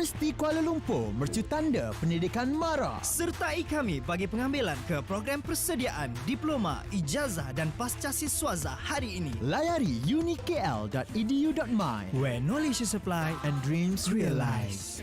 Universiti Kuala Lumpur mercu tanda pendidikan MARA. Sertai kami bagi pengambilan ke program persediaan diploma, ijazah dan pascasiswaza hari ini. Layari unikl.edu.my Where knowledge is applied and dreams realized.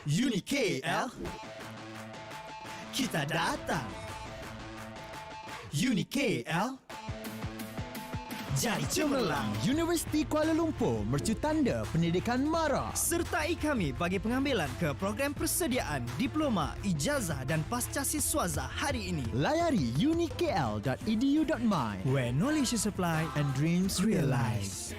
Uni KL, kita datang. Uni KL, jadi cemerlang. Universiti Kuala Lumpur mercutanda pendidikan MARA. Sertai kami bagi pengambilan ke program persediaan diploma, ijazah dan pascasiswaza hari ini. Layari unikl.edu.my Where knowledge is applied and dreams realized.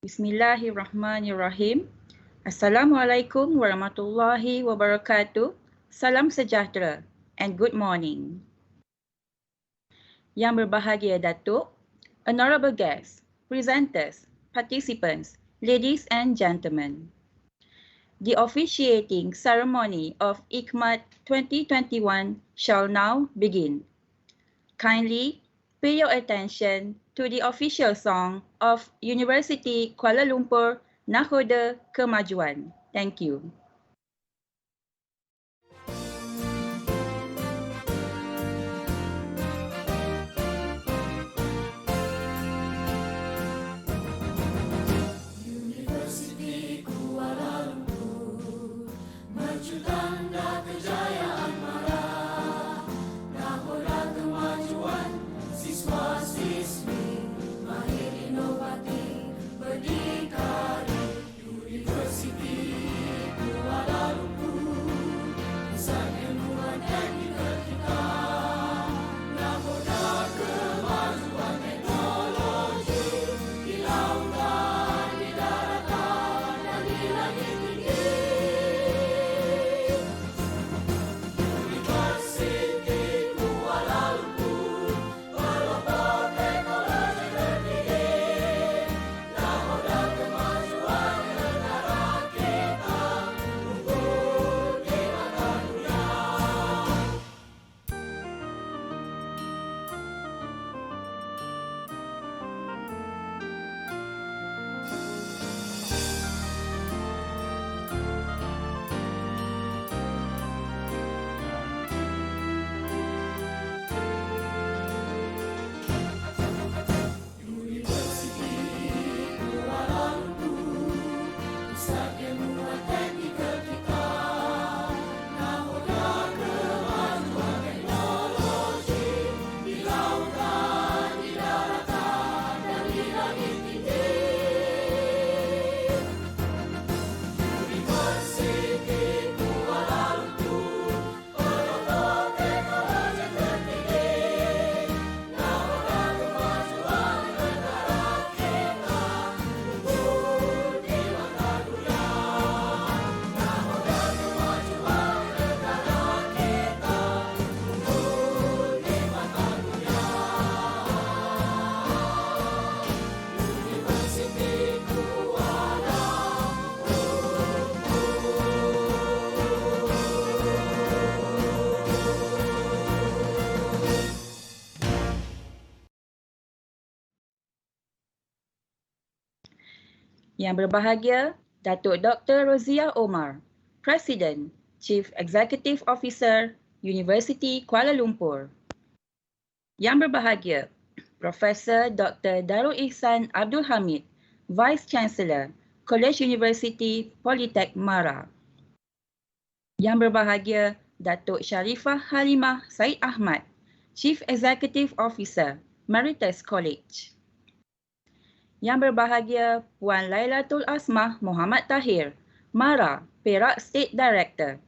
Bismillahirrahmanirrahim. Assalamualaikum warahmatullahi wabarakatuh. Salam sejahtera and good morning. Yang berbahagia Datuk, honorable guests, presenters, participants, ladies and gentlemen. The officiating ceremony of ICMAT 2021 shall now begin. Kindly pay your attention to the official song of University Kuala Lumpur Nakhoda Kemajuan. Thank you. Universiti Kuala Lumpur, maju tanda kejayaan mara, nahoda kemajuan siswa-siswi, mahir inovatif berdikari. Universiti Kuala Lumpur, pusat ilmuwan teknikal kita, nahoda kemajuan teknologi di lautan, di daratan dan di langit tinggi. Universiti Kuala Lumpur, pelopor teknologi tertinggi, nahoda kemajuan negara kita, unggul di mata dunia. Universiti Kuala Lumpur, pusat ilmuwan teknikal kita, nahoda kemajuan teknologi di lautan, di daratan dan di langit tinggi. Universiti Kuala Lumpur, pelopor teknologi tertinggi, nahoda kemajuan negara kita, unggul di mata dunia. Nahoda kemajuan negara kita, unggul di mata dunia. Universiti Kuala Yang berbahagia Datuk Dr. Rozia Omar, Presiden, Chief Executive Officer, University Kuala Lumpur. Yang berbahagia Profesor Dr. Darul Ihsan Abdul Hamid, Vice Chancellor, College University Politek Mara. Yang berbahagia Datuk Sharifah Halimah Said Ahmad, Chief Executive Officer, Meritus College. Yang berbahagia Puan Lailatul Asmah Muhammad Tahir, Mara, Perak State Director.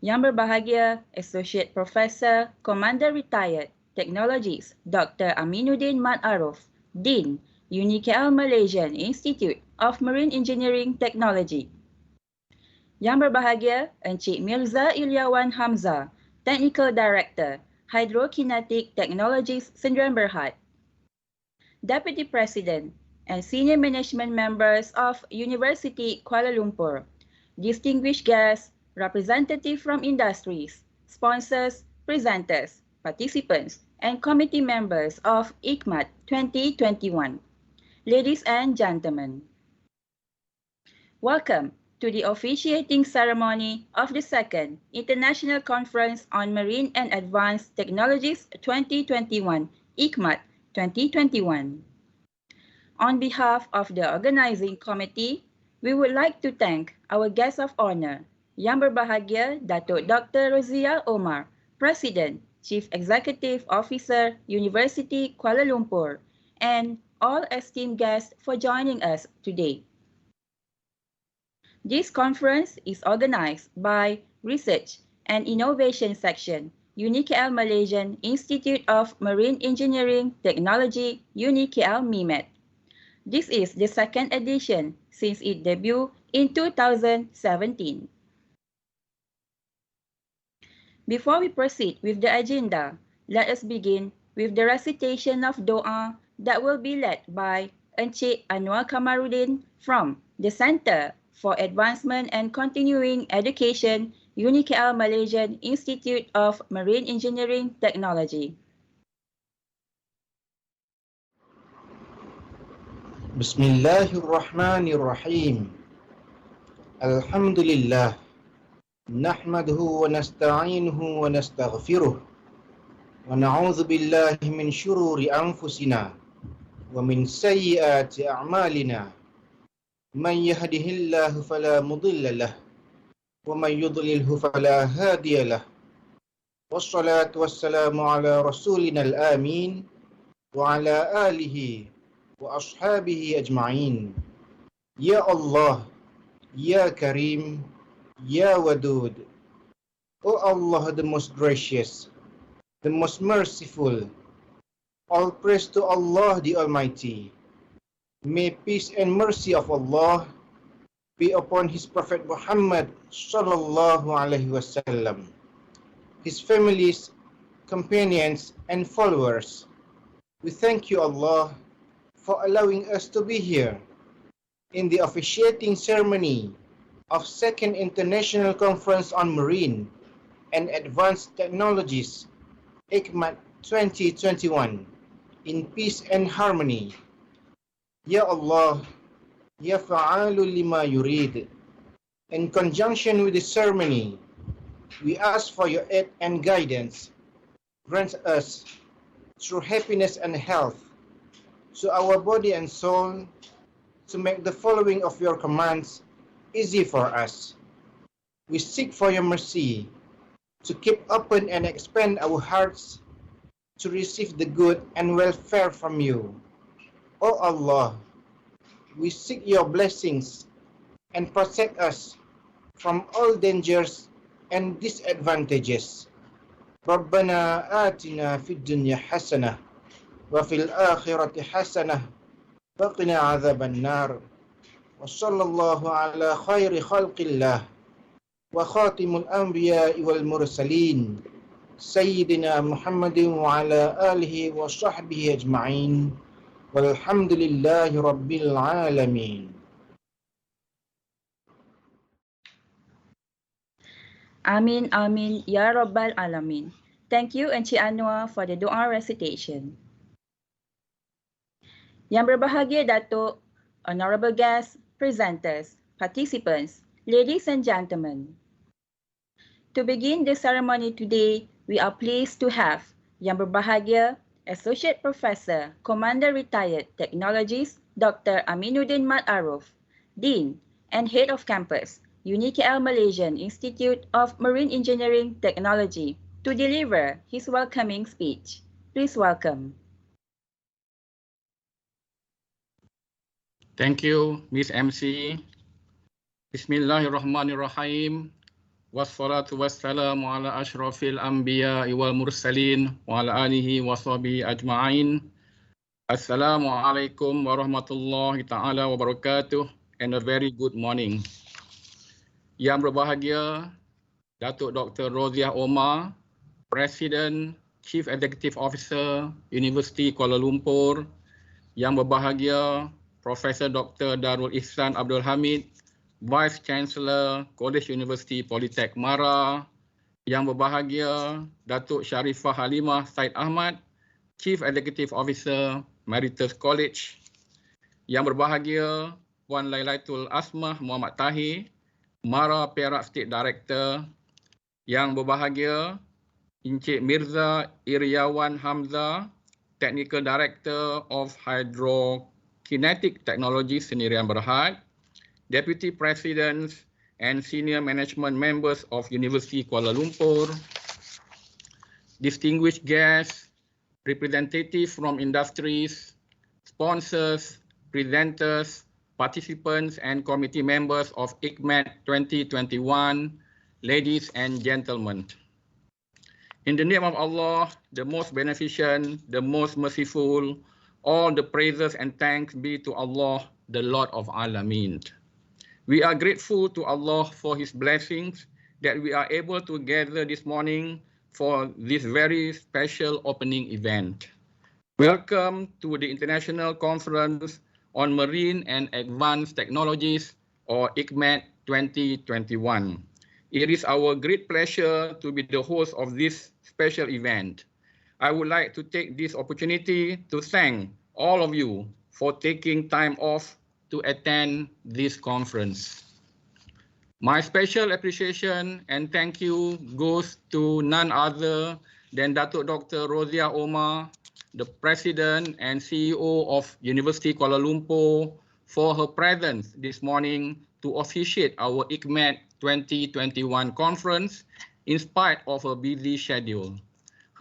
Yang berbahagia Associate Professor, Commander Retired, Technologies, Dr. Aminuddin Mat Aruf, Dean, UniKL Malaysian Institute of Marine Engineering Technology. Yang berbahagia Encik Mirza Ilyawan Hamzah, Technical Director, Hydrokinetic Technologies Sdn Berhad. Deputy President and Senior Management Members of University Kuala Lumpur, distinguished guests, representatives from industries, sponsors, presenters, participants, and committee members of ICMAT 2021. Ladies and gentlemen, welcome to the officiating ceremony of the second International Conference on Marine and Advanced Technologies 2021, ICMAT 2021. On behalf of the organizing committee, we would like to thank our guest of honor, Yang berbahagia Datuk Dr. Rozia Omar, President, Chief Executive Officer, University Kuala Lumpur, and all esteemed guests for joining us today. This conference is organized by Research and Innovation Section, UniKL Malaysian Institute of Marine Engineering Technology, UniKL MIMET. This is the second edition since it debuted in 2017. Before we proceed with the agenda, let us begin with the recitation of Doa that will be led by Encik Anwar Kamarudin from the Center for Advancement and Continuing Education, UniKL Malaysian Institute of Marine Engineering Technology. Bismillahirrahmanirrahim. Alhamdulillah. Nahmaduhu wa nasta'inuhu wa nastaghfiruh. Wa na'udzu billahi min syururi anfusina wa min sayyiati a'malina. Man yahdihillahu fala mudilla lah wa man yudlilhu fala hadiya lah. Wassalatu wassalamu ala rasulina al-amin wa ala alihi wa ashabihi ajma'in. Ya Allah, Ya Karim, Ya Wadud. O Allah, the most gracious, the most merciful. All praise to Allah the Almighty. May peace and mercy of Allah be upon His Prophet Muhammad sallallahu alaihi wasallam, his families, companions, and followers. We thank you, Allah, for allowing us to be here in the officiating ceremony of Second International Conference on Marine and Advanced Technologies, ICMAT 2021, in peace and harmony. Ya Allah, Ya Fa'alu lima yurid. In conjunction with the ceremony, we ask for your aid and guidance. Grant us through happiness and health to our body and soul, to make the following of your commands easy for us. We seek for your mercy to keep open and expand our hearts to receive the good and welfare from you. O Allah, we seek your blessings and protect us from all dangers and disadvantages. Rabbana atina fid dunya hasanah wa fil akhirati hasanah wa qina adzaban nar. Wa sallallahu ala khairi khalqillah wa khatimul anbiya'i wal mursalin Sayyidina Muhammadin wa ala alihi wa sahbihi ajma'in. Walhamdulillahi Rabbil Alamin. Amin, amin, ya Rabbal Alamin. Thank you, Encik Anwar, for the doa recitation. Yang berbahagia Datuk, honorable guests, presenters, participants, ladies and gentlemen. To begin the ceremony today, we are pleased to have Yang berbahagia Associate Professor, Commander Retired Technologies, Dr. Aminuddin Mat Aruf, Dean and Head of Campus, UniKL Malaysian Institute of Marine Engineering Technology, to deliver his welcoming speech. Please welcome. Thank you, Miss MC. Bismillahirrahmanirrahim. Wassalatu wassalamu ala ashrafil anbiya'i wal mursalin wa ala alihi wa sahbihi ajma'in. Assalamualaikum warahmatullahi ta'ala wabarakatuh and a very good morning. Yang berbahagia Datuk Dr. Roziah Omar, President, Chief Executive Officer, University Kuala Lumpur. Yang berbahagia Profesor Dr. Darul Ihsan Abdul Hamid, Vice Chancellor, College University Polytech Mara. Yang berbahagia Datuk Sharifah Halimah Said Ahmad, Chief Executive Officer, Meritus College. Yang berbahagia Puan Lailatul Asmah Muhammad Tahir, Mara Perak State Director. Yang berbahagia Encik Mirza Iriawan Hamzah, Technical Director of Hydrokinetic Technology Sendirian Berhad, Deputy Presidents and Senior Management Members of University Kuala Lumpur, distinguished guests, representatives from industries, sponsors, presenters, participants and committee members of ICMAT 2021, ladies and gentlemen. In the name of Allah, the most beneficent, the most merciful, All the praises and thanks be to Allah, the Lord of Alameen. We are grateful to Allah for His blessings that we are able to gather this morning for this very special opening event. Welcome to the International Conference on Marine and Advanced Technologies, or ICMAT 2021. It is our great pleasure to be the host of this special event. I would like to take this opportunity to thank all of you for taking time off to attend this conference. My special appreciation and thank you goes to none other than Datuk Dr. Roziah Omar, the President and CEO of University Kuala Lumpur, for her presence this morning to officiate our ICMAT 2021 conference in spite of her busy schedule.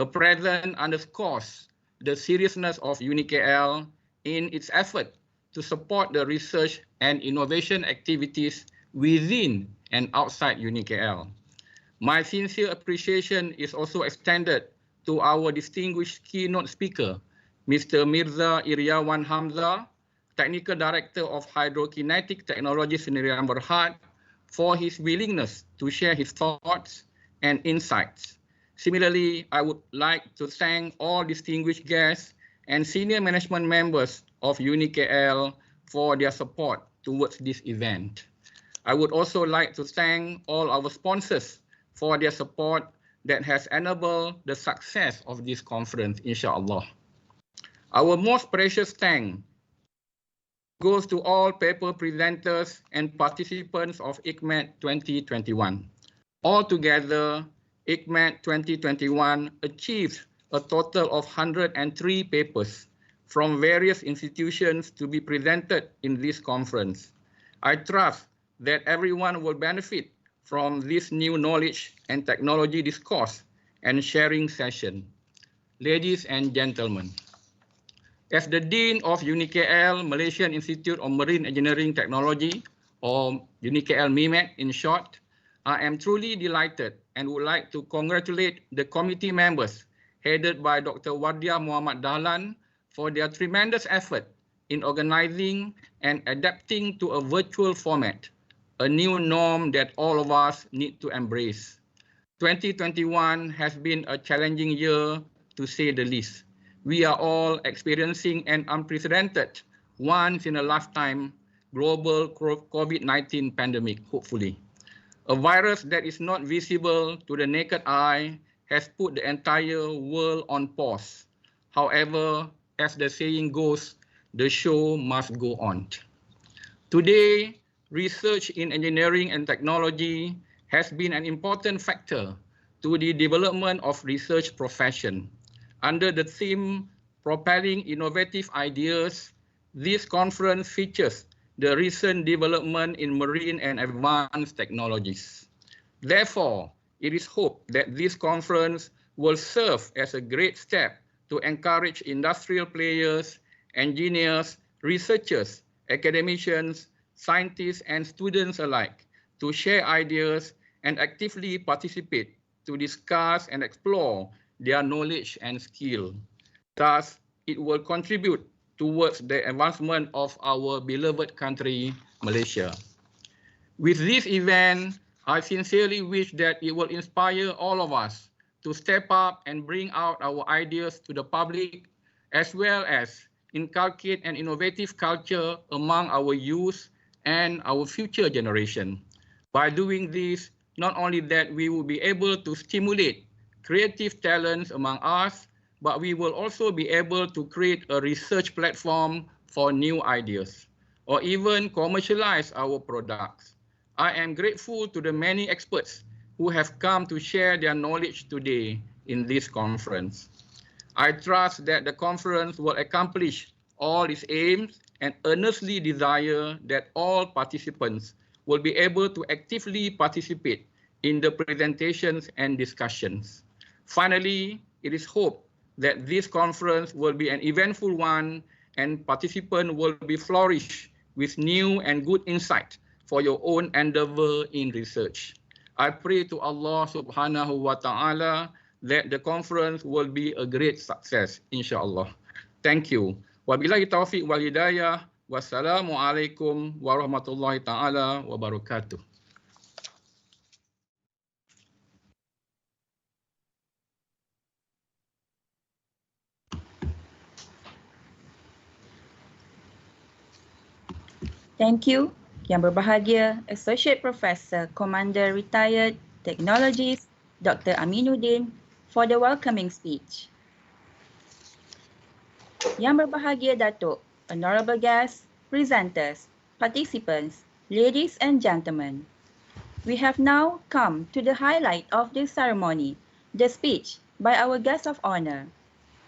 Her presence underscores the seriousness of UniKL in its effort to support the research and innovation activities within and outside UniKL. My sincere appreciation is also extended to our distinguished keynote speaker, Mr. Mirza Iriawan Hamza, Technical Director of Hydrokinetic Technology Sdn Berhad, for his willingness to share his thoughts and insights. Similarly, I would like to thank all distinguished guests and senior management members of UniKL for their support towards this event. I would also like to thank all our sponsors for their support that has enabled the success of this conference, inshallah. Our most precious thanks goes to all paper presenters and participants of ICMAT 2021. Altogether, ICMAT 2021 achieved a total of 103 papers from various institutions to be presented in this conference. I trust that everyone will benefit from this new knowledge and technology discourse and sharing session. Ladies and gentlemen, as the Dean of UniKL Malaysian Institute of Marine Engineering Technology, or UniKL MIMET in short, I am truly delighted and would like to congratulate the committee members headed by Dr. Wardia Muhammad Dahlan for their tremendous effort in organizing and adapting to a virtual format, a new norm that all of us need to embrace. 2021 has been a challenging year, to say the least. We are all experiencing an unprecedented, once-in-a-lifetime global COVID-19 pandemic, hopefully. A virus that is not visible to the naked eye has put the entire world on pause. However, as the saying goes, the show must go on. Today, research in engineering and technology has been an important factor to the development of research profession. Under the theme Propelling Innovative Ideas, this conference features the recent development in marine and advanced technologies. Therefore, it is hoped that this conference will serve as a great step to encourage industrial players, engineers, researchers, academicians, scientists, and students alike to share ideas and actively participate to discuss and explore their knowledge and skill. Thus, it will contribute towards the advancement of our beloved country, Malaysia. With this event, I sincerely wish that it will inspire all of us to step up and bring out our ideas to the public, as well as inculcate an innovative culture among our youth and our future generation. By doing this, not only that we will be able to stimulate creative talents among us, but we will also be able to create a research platform for new ideas, or even commercialize our products. I am grateful to the many experts who have come to share their knowledge today in this conference. I trust that the conference will accomplish all its aims and earnestly desire that all participants will be able to actively participate in the presentations and discussions. Finally, it is hoped that this conference will be an eventful one and participants will be flourished with new and good insight for your own endeavor in research. I pray to Allah subhanahu wa ta'ala that the conference will be a great success, inshallah. Thank you. Wabillahi taufiq wal hidayah. Wassalamualaikum warahmatullahi taala wabarakatuh. Thank you, Yang Berbahagia Associate Professor Commander Retired Technologies Dr. Aminuddin for the welcoming speech. Yang Berbahagia Datuk, honorable guests, presenters, participants, ladies and gentlemen. We have now come to the highlight of this ceremony, the speech by our guest of honor.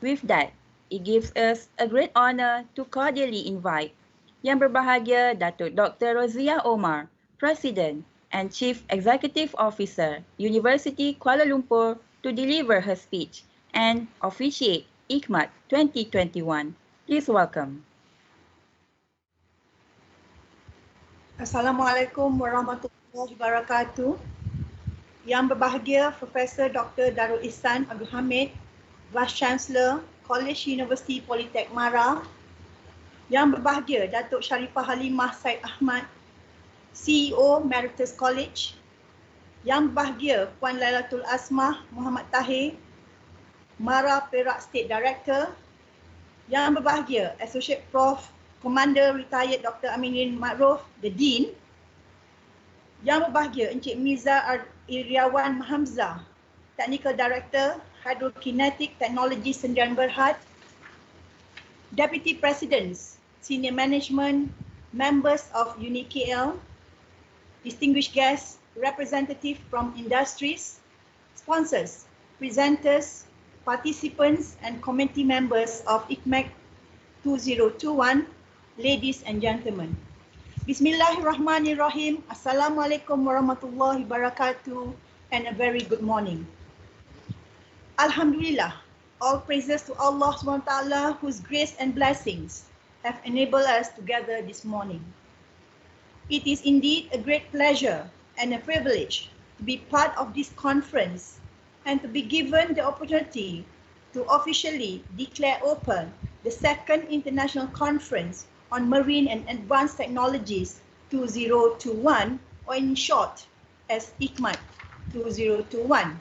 With that, it gives us a great honor to cordially invite Yang Berbahagia Datuk Dr. Roziah Omar, President and Chief Executive Officer, University Kuala Lumpur, to deliver her speech and officiate ICMAT 2021. Please welcome. Assalamualaikum warahmatullahi wabarakatuh. Yang berbahagia Profesor Dr. Darul Ihsan Abdul Hamid, Vice Chancellor, College University Politek Mara. Yang berbahagia Datuk Sharifah Halimah Said Ahmad, CEO Emeritus College. Yang berbahagia Puan Lailatul Asmah Muhammad Tahir, Mara Perak State Director. Yang berbahagia Associate Prof. Commander Retired Dr. Aminuddin Ma'ruf, the Dean. Yang berbahagia Encik Mirza Iriawan Mahamzah, Technical Director, Hydrokinetic Technology Sdn Berhad. Deputy Presidents, Senior Management, Members of UniKL, distinguished guests, representatives from industries, sponsors, presenters, participants and committee members of ICMAT 2021, ladies and gentlemen. Bismillahirrahmanirrahim. Assalamualaikum warahmatullahi wabarakatuh and a very good morning. Alhamdulillah, all praises to Allah SWT whose grace and blessings have enabled us to gather this morning. It is indeed a great pleasure and a privilege to be part of this conference and to be given the opportunity to officially declare open the second International Conference on Marine and Advanced Technologies 2021, or in short as ICMAT 2021,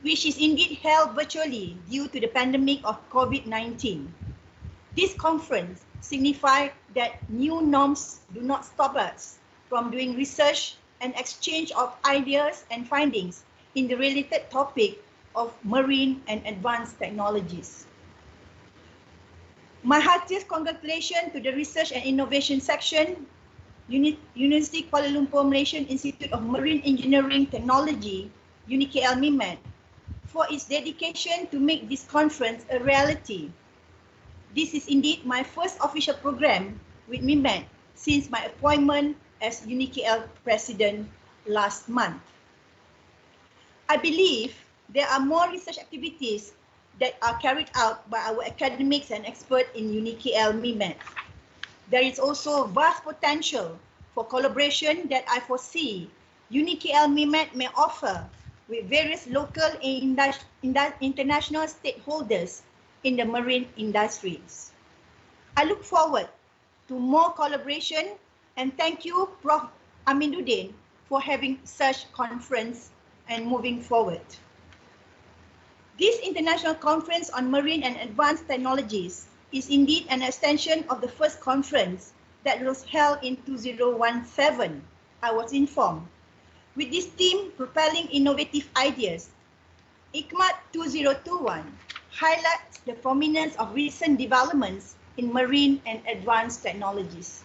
which is indeed held virtually due to the pandemic of COVID-19. This conference signifies that new norms do not stop us from doing research and exchange of ideas and findings in the related topic of marine and advanced technologies. My heartiest congratulations to the Research and Innovation Section, University Kuala Lumpur Malaysian Institute of Marine Engineering Technology, UniKL MIMAT, for its dedication to make this conference a reality. This is indeed my first official program with MIMAT since my appointment as UniKL President last month. I believe there are more research activities that are carried out by our academics and experts in UniKL MIMAT. There is also vast potential for collaboration that I foresee UniKL MIMAT may offer with various local and international stakeholders in the marine industries. I look forward to more collaboration and thank you, Prof. Aminuddin, for having such conference and moving forward. This International Conference on Marine and Advanced Technologies is indeed an extension of the first conference that was held in 2017, I was informed. With this theme, propelling innovative ideas, ICMAT 2021 highlights the prominence of recent developments in marine and advanced technologies.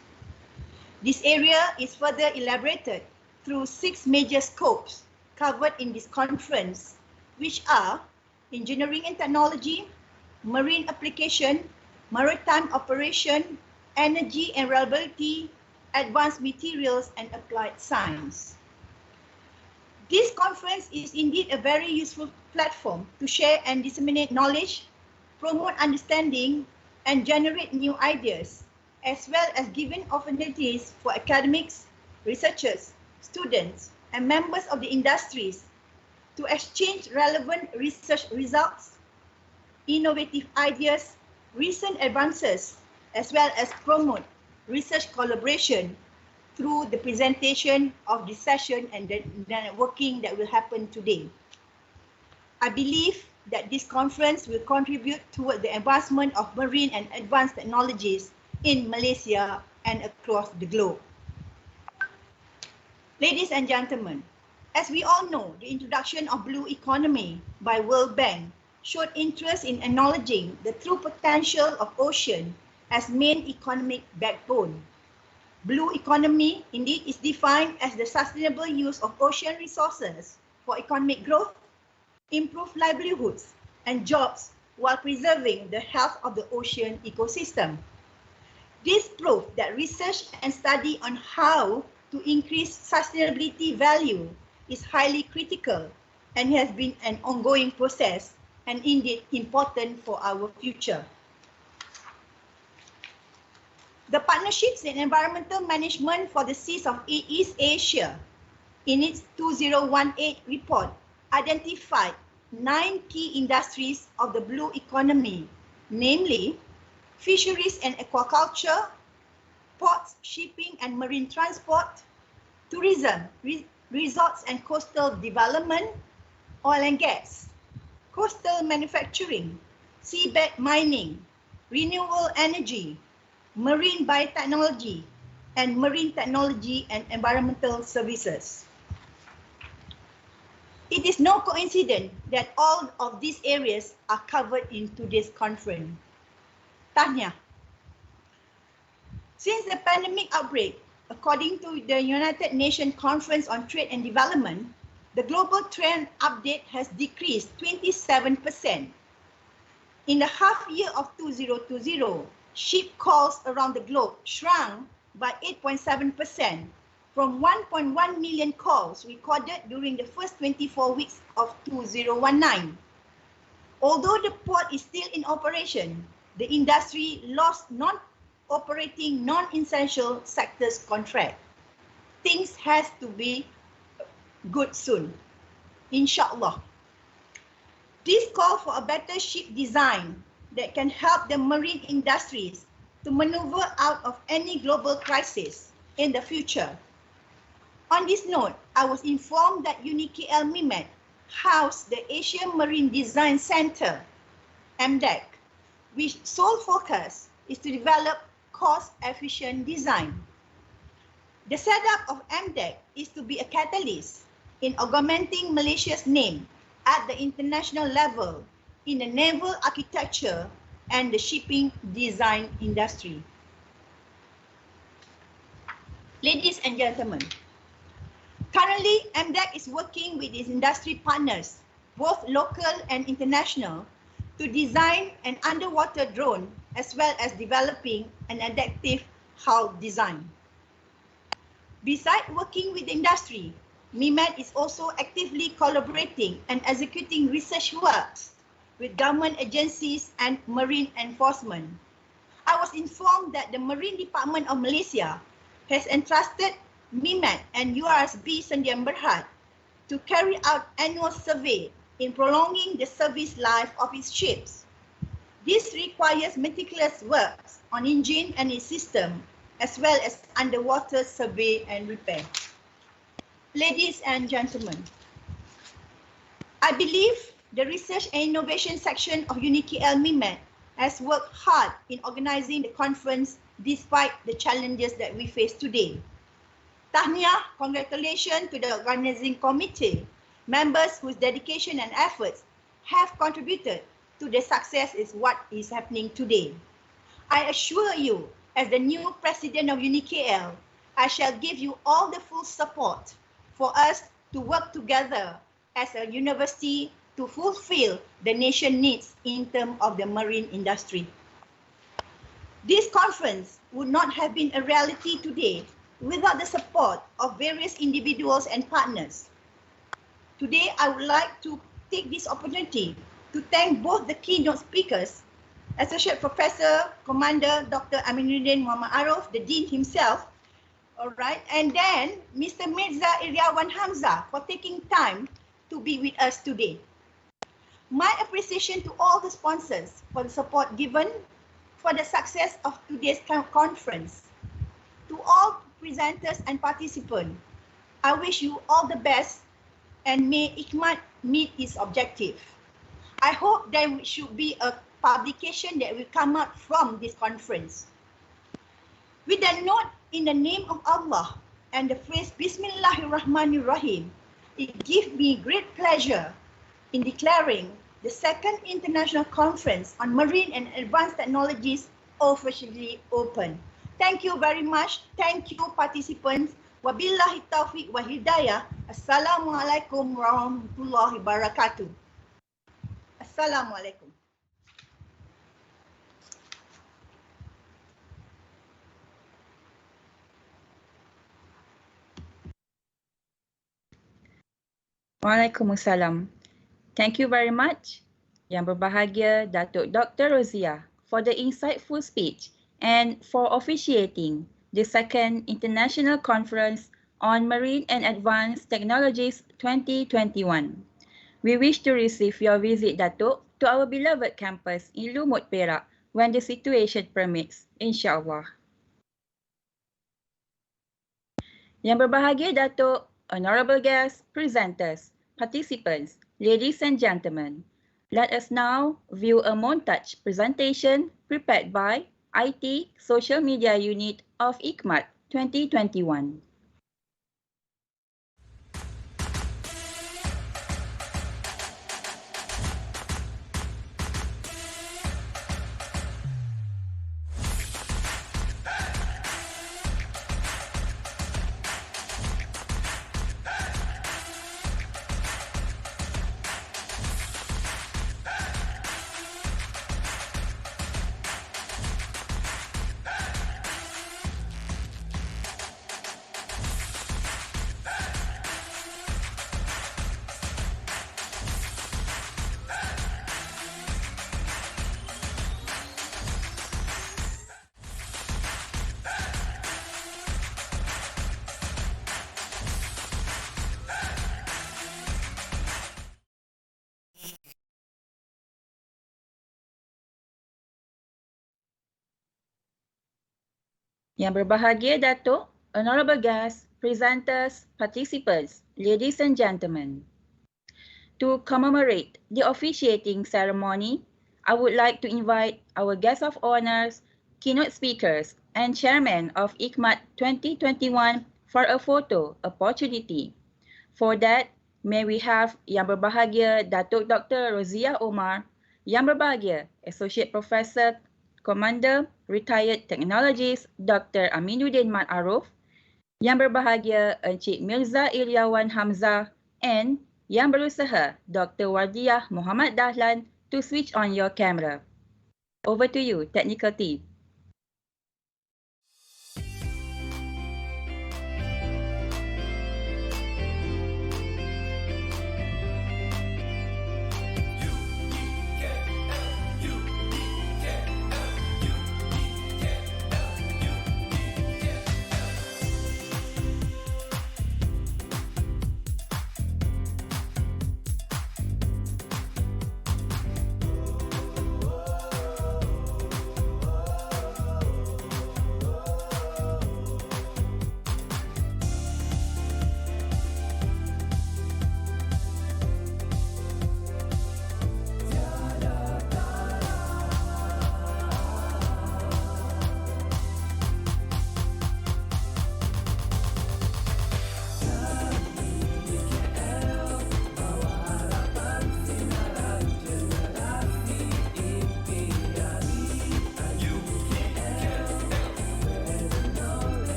This area is further elaborated through 6 major scopes covered in this conference, which are engineering and technology, marine application, maritime operation, energy and reliability, advanced materials, and applied science. This conference is indeed a very useful platform to share and disseminate knowledge, promote understanding, and generate new ideas, as well as giving opportunities for academics, researchers, students, and members of the industries to exchange relevant research results, innovative ideas, recent advances as well as promote research collaboration through the presentation of this session and the networking that will happen today. I believe that this conference will contribute toward the advancement of marine and advanced technologies in Malaysia and across the globe. Ladies and gentlemen, as we all know, the introduction of blue economy by World Bank showed interest in acknowledging the true potential of ocean as main economic backbone. Blue economy indeed is defined as the sustainable use of ocean resources for economic growth, improved livelihoods and jobs while preserving the health of the ocean ecosystem. This proves that research and study on how to increase sustainability value is highly critical and has been an ongoing process and indeed important for our future. The Partnerships in Environmental Management for the Seas of East Asia, in its 2018 report, identified 9 key industries of the blue economy, namely fisheries and aquaculture, ports, shipping and marine transport, tourism, resorts and coastal development, oil and gas, coastal manufacturing, seabed mining, renewable energy, marine biotechnology, and marine technology and environmental services. It is no coincidence that all of these areas are covered in today's conference. Tahniah. Since the pandemic outbreak, according to the United Nations Conference on Trade and Development, the global trend update has decreased 27%. In the half year of 2020, ship calls around the globe shrunk by 8.7% from 1.1 million calls recorded during the first 24 weeks of 2019. Although the port is still in operation, the industry lost non-operating, non-essential sectors contract. Things has to be good soon, inshallah. This call for a better ship design that can help the marine industries to maneuver out of any global crisis in the future. On this note, I was informed that ICMAT housed the Asian Marine Design Center, MDEC, which sole focus is to develop cost-efficient design. The setup of MDEC is to be a catalyst in augmenting Malaysia's name at the international level in the naval architecture and the shipping design industry. Ladies and gentlemen, currently MDEC is working with its industry partners, both local and international, to design an underwater drone as well as developing an adaptive hull design. Besides working with the industry, MIMAT is also actively collaborating and executing research works with government agencies and marine enforcement. I was informed that the Marine Department of Malaysia has entrusted MIMAT and URSB Sendian Berhad to carry out annual survey in prolonging the service life of its ships. This requires meticulous works on engine and its system, as well as underwater survey and repair. Ladies and gentlemen, I believe the Research and Innovation section of ICMAT has worked hard in organizing the conference despite the challenges that we face today. Tahniah, congratulations to the organizing committee, members whose dedication and efforts have contributed to the success is what is happening today. I assure you, as the new president of UNIKL, I shall give you all the full support for us to work together as a university to fulfill the nation needs in terms of the marine industry. This conference would not have been a reality today without the support of various individuals and partners. Today, I would like to take this opportunity to thank both the keynote speakers, Associate Professor Commander Dr. Aminuddin Muhammad Arif, the Dean himself, all right, and then Mr. Mirza Iriawan Hamza for taking time to be with us today. My appreciation to all the sponsors for the support given for the success of today's conference. To all presenters and participants, I wish you all the best and may ICMAT meet its objective. I hope there should be a publication that will come out from this conference. With a note in the name of Allah and the phrase Bismillahirrahmanirrahim, it gives me great pleasure in declaring the second International Conference on Marine and Advanced Technologies officially open. Thank you very much. Thank you participants. Wabillahi taufiq wa hidayah. Assalamualaikum warahmatullahi wabarakatuh. Assalamualaikum. Waalaikumsalam. Thank you very much, Yang Berbahagia Datuk Dr. Rozia, for the insightful speech and for officiating the second International Conference on Marine and Advanced Technologies 2021. We wish to receive your visit, Datuk, to our beloved campus in Lumut, Perak when the situation permits, insyaAllah. Yang Berbahagia Datuk, honorable guests, presenters, participants, ladies and gentlemen, let us now view a montage presentation prepared by IT Social Media Unit of ICMAT 2021. Yang Berbahagia Datuk, honorable guests, presenters, participants, ladies and gentlemen. To commemorate the officiating ceremony, I would like to invite our guests of honors, keynote speakers, and chairman of ICMAT 2021 for a photo opportunity. For that, may we have Yang Berbahagia Datuk Dr. Rozia Omar, Yang Berbahagia Associate Professor, Commander, Retired Technologist Dr. Aminuddin Mat Aruf, Yang Berbahagia Encik Mirza Iliawan Hamzah, and Yang Berusaha Dr. Wardiah Muhammad Dahlan to switch on your camera. Over to you, technical team.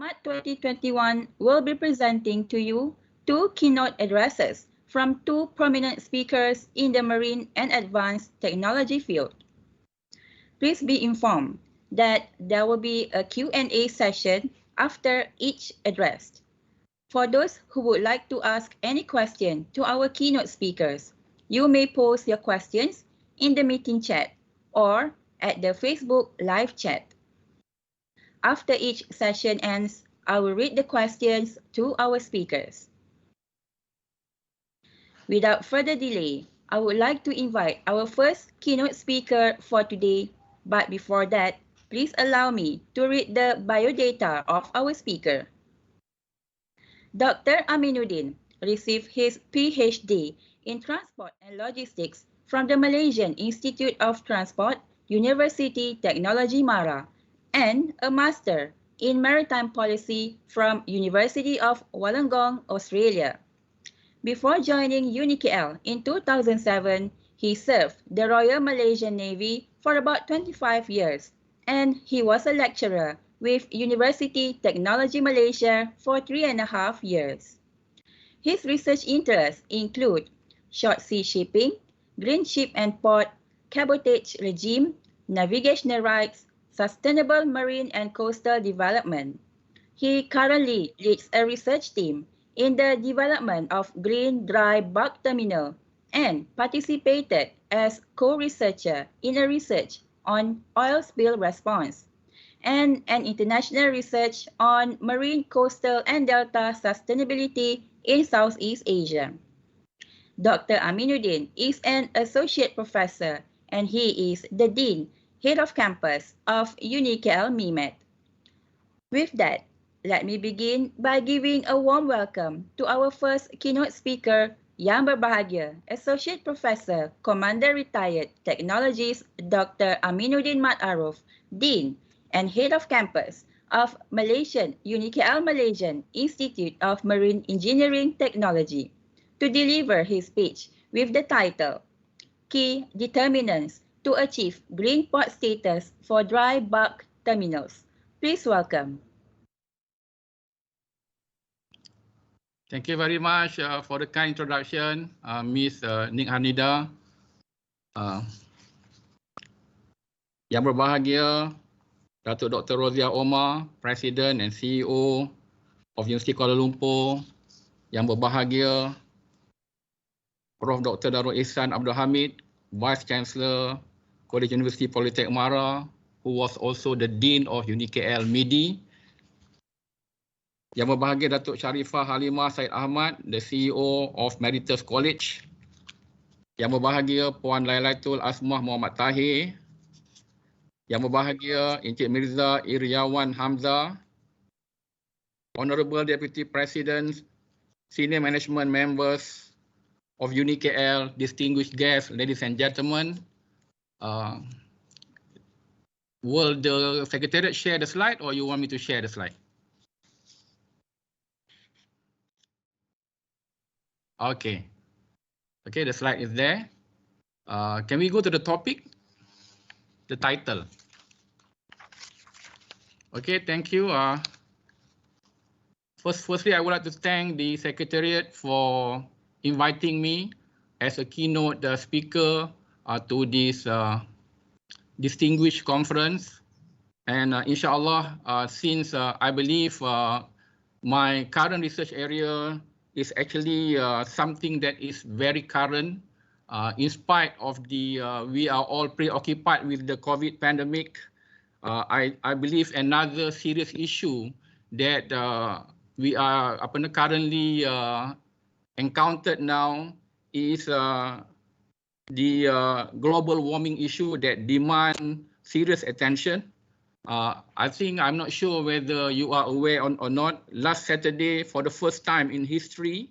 ICMAT 2021 will be presenting to you two keynote addresses from two prominent speakers in the marine and advanced technology field. Please be informed that there will be a Q&A session after each address. For those who would like to ask any question to our keynote speakers, you may post your questions in the meeting chat or at the Facebook live chat. After each session ends, I will read the questions to our speakers. Without further delay, I would like to invite our first keynote speaker for today. But before that, please allow me to read the biodata of our speaker. Dr. Aminuddin received his PhD in Transport and Logistics from the Malaysian Institute of Transport, University Technology Mara, and a Master in Maritime Policy from University of Wollongong, Australia. Before joining UniKL in 2007, he served the Royal Malaysian Navy for about 25 years, and he was a lecturer with University Technology Malaysia for 3.5 years. His research interests include short sea shipping, green ship and port, cabotage regime, navigational rights, sustainable marine and coastal development. He currently leads a research team in the development of Green Dry Bulk Terminal and participated as co-researcher in a research on oil spill response and an international research on marine coastal and delta sustainability in Southeast Asia. Dr. Aminuddin is an associate professor and he is the Dean, Head of Campus of UniKL MIMET. With that, let me begin by giving a warm welcome to our first keynote speaker, Yang Berbahagia, Associate Professor, Commander Retired Technologist Dr. Aminuddin Aruf, Dean and Head of Campus of UniKL Malaysian Institute of Marine Engineering Technology, to deliver his speech with the title, Key Determinants to Achieve Green Port Status for Dry Bulk Terminals. Please welcome. Thank you very much for the kind introduction, Ms. Nik Hanida. Yang berbahagia, Datuk Dr. Rozia Omar, President and CEO of Universiti Kuala Lumpur. Yang berbahagia, Prof. Dr. Darul Ihsan Abdul Hamid, Vice Chancellor, College University Polytechnic Mara, who was also the Dean of UniKL MIDI. Yang berbahagia Datuk Sharifah Halimah Said Ahmad, the CEO of Meritus College. Yang berbahagia Puan Lailatul Asmah Muhammad Tahir. Yang berbahagia Encik Mirza Iriawan Hamzah, Honorable Deputy President, Senior Management Members of UniKL, distinguished guests, ladies and gentlemen. Will the Secretariat share the slide or you want me to share the slide? Okay. Okay, the slide is there. Can we go to the topic? The title. Okay, thank you. Firstly, I would like to thank the Secretariat for inviting me as a keynote speaker to this distinguished conference. And inshallah, since I believe my current research area is actually something that is very current, in spite of the we are all preoccupied with the COVID pandemic. I believe another serious issue that we are currently encountered now is the global warming issue that demand serious attention. I'm not sure whether you are aware or not. Last Saturday, for the first time in history,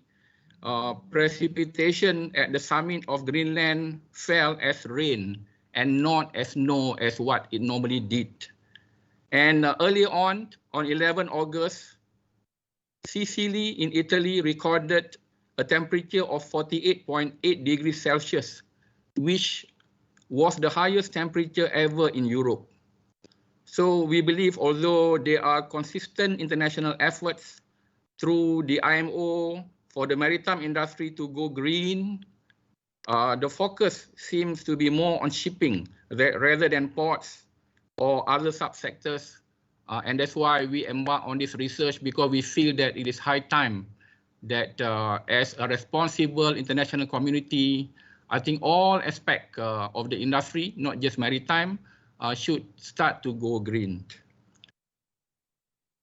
precipitation at the summit of Greenland fell as rain and not as snow as what it normally did. And earlier on 11 August, Sicily in Italy recorded a temperature of 48.8 degrees Celsius, which was the highest temperature ever in Europe. So we believe although there are consistent international efforts through the IMO for the maritime industry to go green, the focus seems to be more on shipping rather than ports or other subsectors. And that's why we embark on this research, because we feel that it is high time that as a responsible international community, I think all aspects of the industry, not just maritime, should start to go green.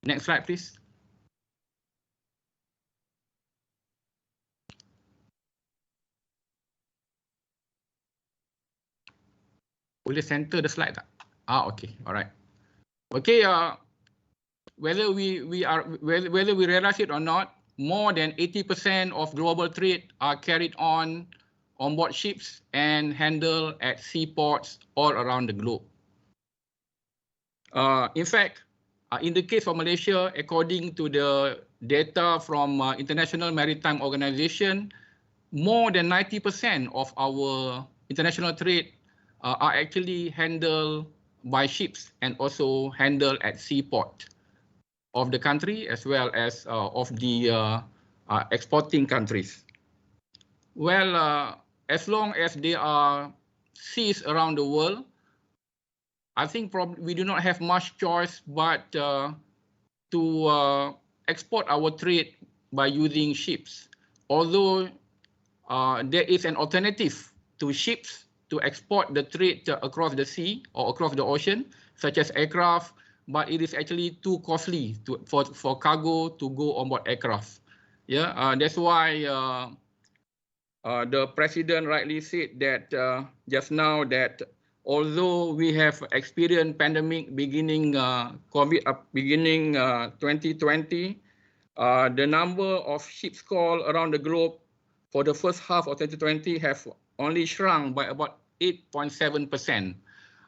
Next slide, please. Will you center the slide? Okay, all right. Okay, whether we realize it or not, more than 80% of global trade are carried on board ships and handled at seaports all around the globe. In fact, in the case of Malaysia, according to the data from International Maritime Organization, more than 90% of our international trade are actually handled by ships and also handled at seaport of the country as well as of the exporting countries. Well, as long as there are seas around the world, I think we do not have much choice but to export our trade by using ships. Although there is an alternative to ships to export the trade across the sea or across the ocean, such as aircraft, but it is actually too costly for cargo to go on board aircraft. Yeah, that's why the president rightly said that just now that although we have experienced pandemic beginning COVID beginning 2020, the number of ships called around the globe for the first half of 2020 have only shrunk by about 8.7%.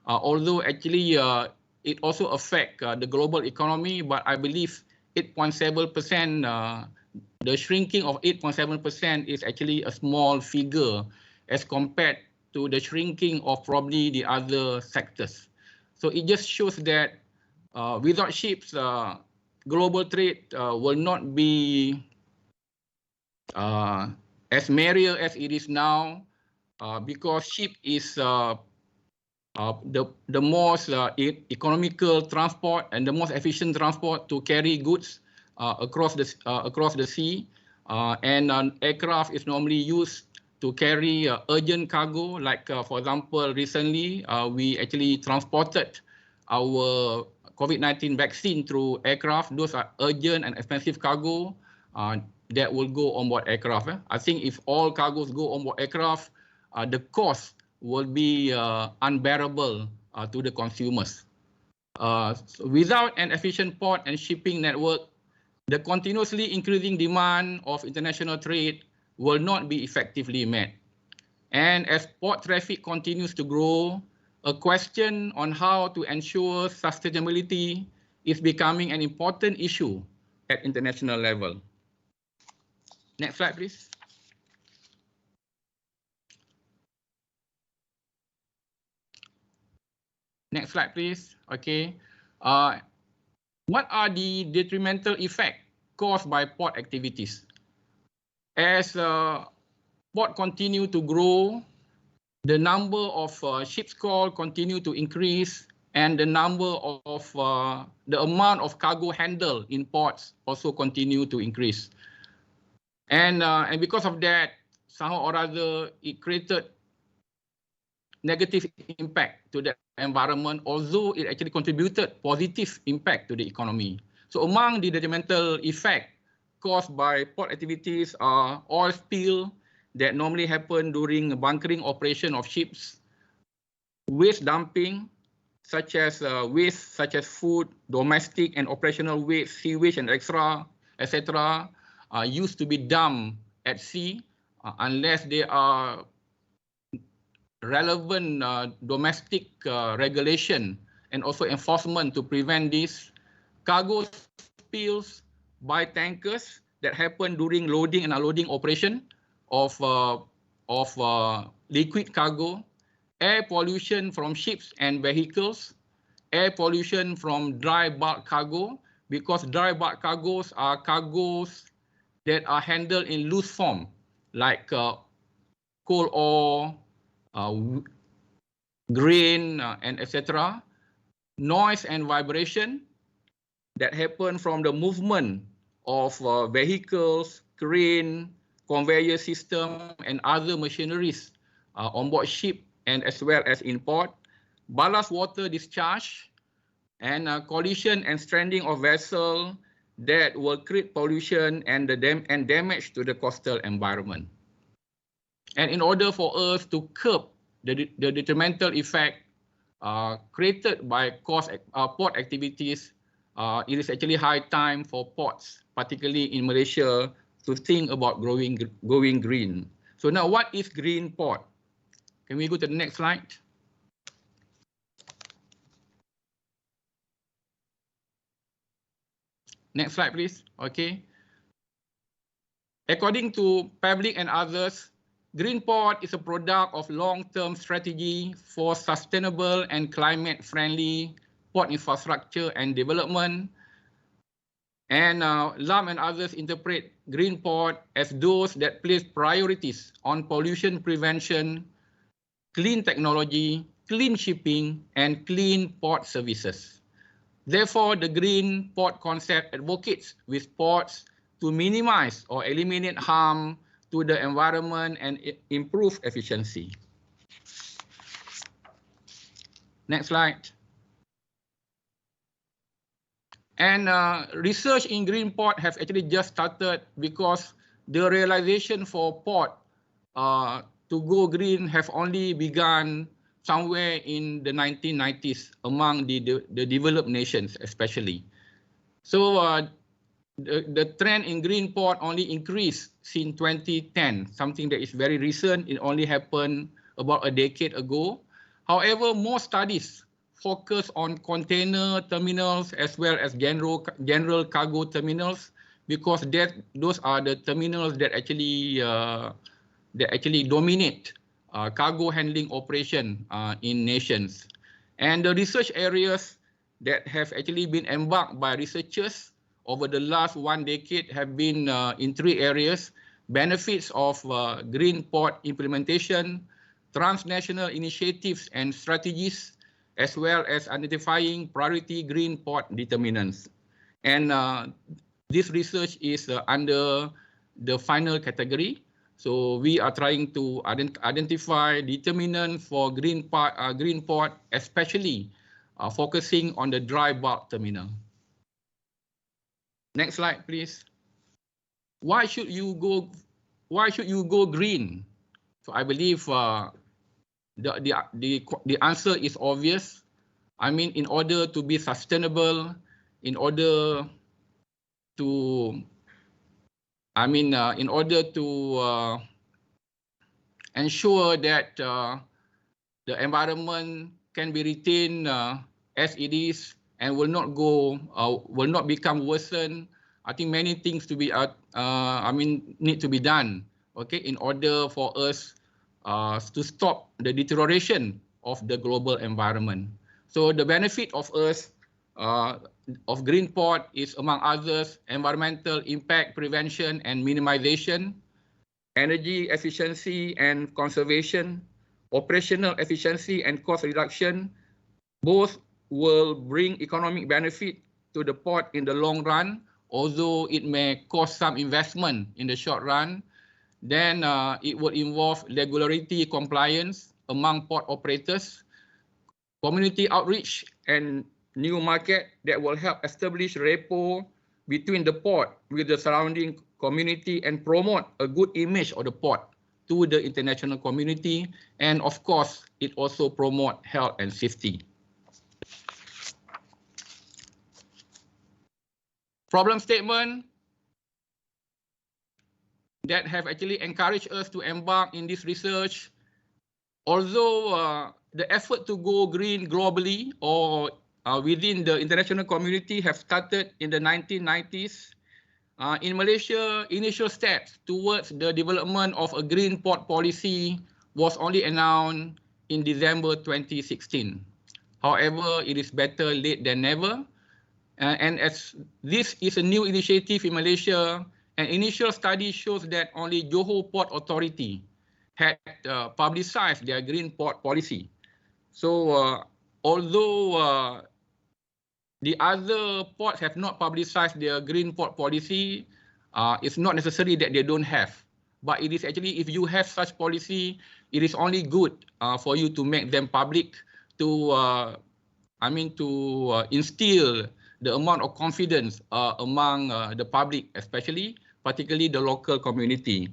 Although actually it also affects the global economy, but I believe 8.7%, the shrinking of 8.7% is actually a small figure as compared to the shrinking of probably the other sectors. So it just shows that without ships, global trade will not be as merrier as it is now, because ship is the most economical transport and the most efficient transport to carry goods across the sea, and aircraft is normally used to carry urgent cargo. Like for example, recently we actually transported our COVID-19 vaccine through aircraft. Those are urgent and expensive cargo that will go on board aircraft. I think if all cargoes go on board aircraft, the cost will be unbearable to the consumers. So without an efficient port and shipping network, the continuously increasing demand of international trade will not be effectively met. And as port traffic continues to grow, a question on how to ensure sustainability is becoming an important issue at international level. Next slide, please. Next slide, please. Okay. What are the detrimental effects caused by port activities? As port continue to grow, the number of ships call continue to increase, and the number of the amount of cargo handled in ports also continue to increase. And because of that, somehow or other, it created negative impact to the environment, although it actually contributed positive impact to the economy. So among the detrimental effect caused by port activities are oil spill that normally happen during bunkering operation of ships, waste dumping, such as food, domestic and operational waste, sewage and etc., used to be dumped at sea unless there are relevant domestic regulation and also enforcement to prevent this. Cargo spills by tankers that happen during loading and unloading operation of liquid cargo, air pollution from ships and vehicles, air pollution from dry bulk cargo, because dry bulk cargoes are cargoes that are handled in loose form, like coal ore, grain, and etc. Noise and vibration that happen from the movement of vehicles, crane, conveyor system, and other machineries on board ship and as well as in port. Ballast water discharge and collision and stranding of vessel that will create pollution and damage to the coastal environment. And in order for us to curb the detrimental effect created by port activities, it is actually high time for ports, particularly in Malaysia, to think about going green. So now, what is green port? Can we go to the next slide? Next slide, please. Okay. According to Public and others, green port is a product of long-term strategy for sustainable and climate-friendly port infrastructure and development. And Lam and others interpret green port as those that place priorities on pollution prevention, clean technology, clean shipping, and clean port services. Therefore, the green port concept advocates with ports to minimize or eliminate harm to the environment and improve efficiency. Next slide. And research in green port has actually just started because the realization for port to go green have only begun somewhere in the 1990s among the developed nations especially. So the trend in green port only increased since 2010, something that is very recent. It only happened about a decade ago. However, more studies focus on container terminals as well as general cargo terminals, because those are the terminals that actually dominate cargo handling operation in nations. And the research areas that have actually been embarked by researchers over the last 1 decade have been in 3 areas: benefits of green port implementation, transnational initiatives and strategies, as well as identifying priority green port determinants. And this research is under the final category. So we are trying to identify determinants for green port, especially focusing on the dry bulk terminal. Next slide, please. Why should you go green? So I believe the answer is obvious. I mean, in order to be sustainable, in order to ensure that the environment can be retained as it is and will not become worsened. I think many things need to be done, okay, in order for us to stop the deterioration of the global environment. So the benefit of green port is, among others, environmental impact prevention and minimization, energy efficiency and conservation, operational efficiency and cost reduction. Both will bring economic benefit to the port in the long run, although it may cost some investment in the short run. Then it will involve regularity compliance among port operators, community outreach and new market that will help establish rapport between the port with the surrounding community and promote a good image of the port to the international community. And of course, it also promote health and safety. Problem statement that have actually encouraged us to embark in this research. Although the effort to go green globally or within the international community have started in the 1990s, in Malaysia, initial steps towards the development of a green port policy was only announced in December 2016. However, it is better late than never. And as this is a new initiative in Malaysia, an initial study shows that only Johor Port Authority had publicized their green port policy. So although the other ports have not publicized their green port policy, it's not necessary that they don't have. But it is actually, if you have such policy, it is only good for you to make them public to, instill the amount of confidence among the public, especially, particularly the local community.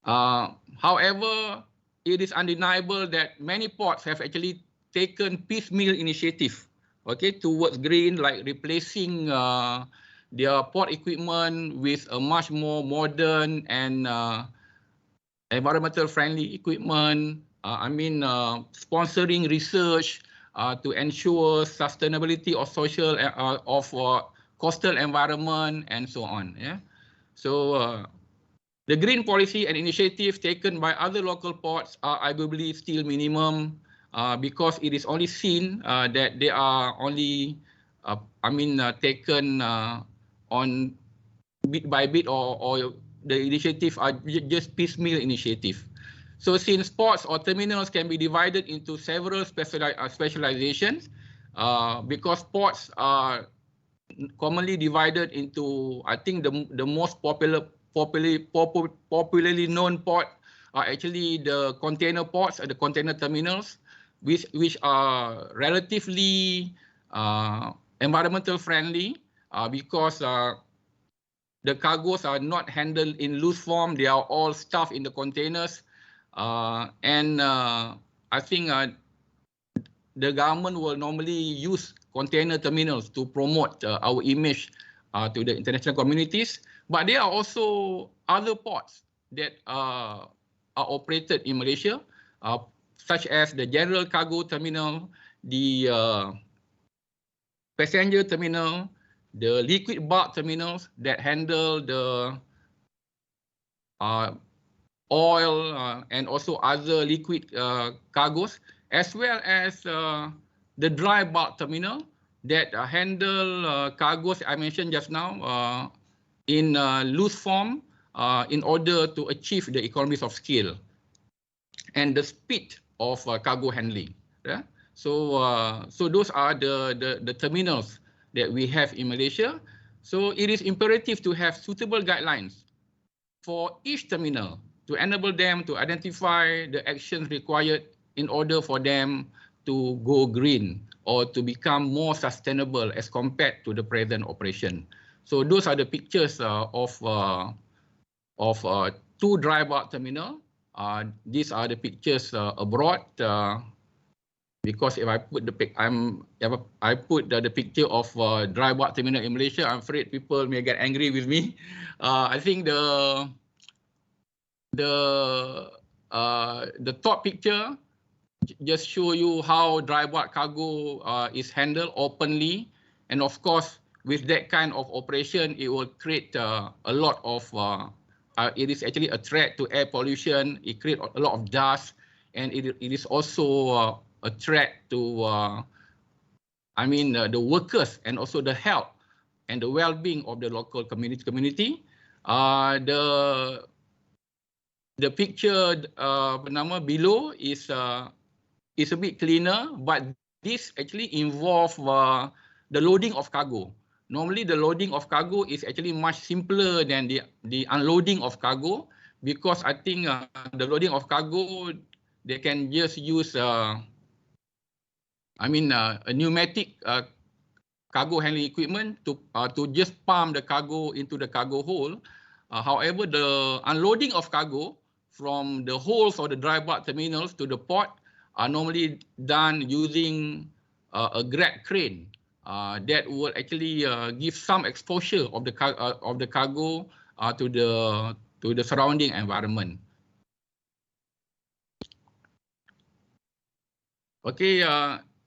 However, it is undeniable that many ports have actually taken piecemeal initiative, okay, towards green, like replacing their port equipment with a much more modern and environmental friendly equipment. Sponsoring research to ensure sustainability of social of coastal environment and so on. Yeah, so the green policy and initiatives taken by other local ports are arguably still minimum because it is only seen that they are only taken on bit by bit, or the initiative are just piecemeal initiative. So since ports or terminals can be divided into several specializations, because ports are commonly divided into, I think the most popularly known port are actually the container ports or the container terminals, which are relatively environmental friendly because the cargoes are not handled in loose form. They are all stuffed in the containers. I think the government will normally use container terminals to promote our image to the international communities. But there are also other ports that are operated in Malaysia, such as the general cargo terminal, the passenger terminal, the liquid bulk terminals that handle the oil and also other liquid cargoes, as well as the dry bulk terminal that handle cargoes I mentioned just now in loose form in order to achieve the economies of scale and the speed of cargo handling. Yeah? So those are the terminals that we have in Malaysia. So it is imperative to have suitable guidelines for each terminal to enable them to identify the actions required in order for them to go green or to become more sustainable as compared to the present operation. So those are the pictures of two dry bulk terminal. These are the pictures abroad. Because if I put the picture of dry bulk terminal in Malaysia, I'm afraid people may get angry with me. I think the top picture just show you how dry bulk cargo is handled openly, and of course with that kind of operation, it will create a lot of. It is actually a threat to air pollution. It creates a lot of dust, and it is also a threat to the workers and also the health and the well-being of the local community. The picture below is a bit cleaner, but this actually involves the loading of cargo. Normally, the loading of cargo is actually much simpler than the unloading of cargo, because I think the loading of cargo, they can just use a pneumatic cargo handling equipment to just pump the cargo into the cargo hold. However, the unloading of cargo from the holds or the dry bulk terminals to the port are normally done using a grab crane that will actually give some exposure of the cargo to the surrounding environment. Okay,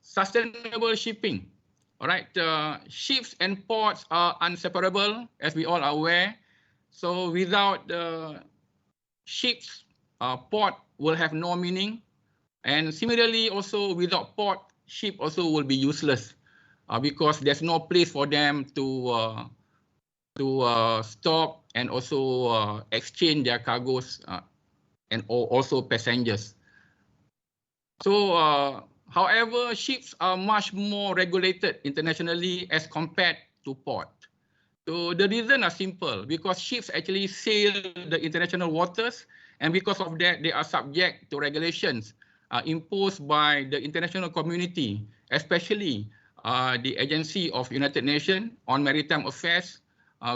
sustainable shipping. All right, ships and ports are inseparable, as we all are aware. So without the ships, port will have no meaning. And similarly, also without port, ship also will be useless because there's no place for them to stop and also exchange their cargoes and also passengers. So, however, ships are much more regulated internationally as compared to port. So the reason are simple, because ships actually sail the international waters, and because of that, they are subject to regulations imposed by the international community, especially the Agency of United Nations on Maritime Affairs,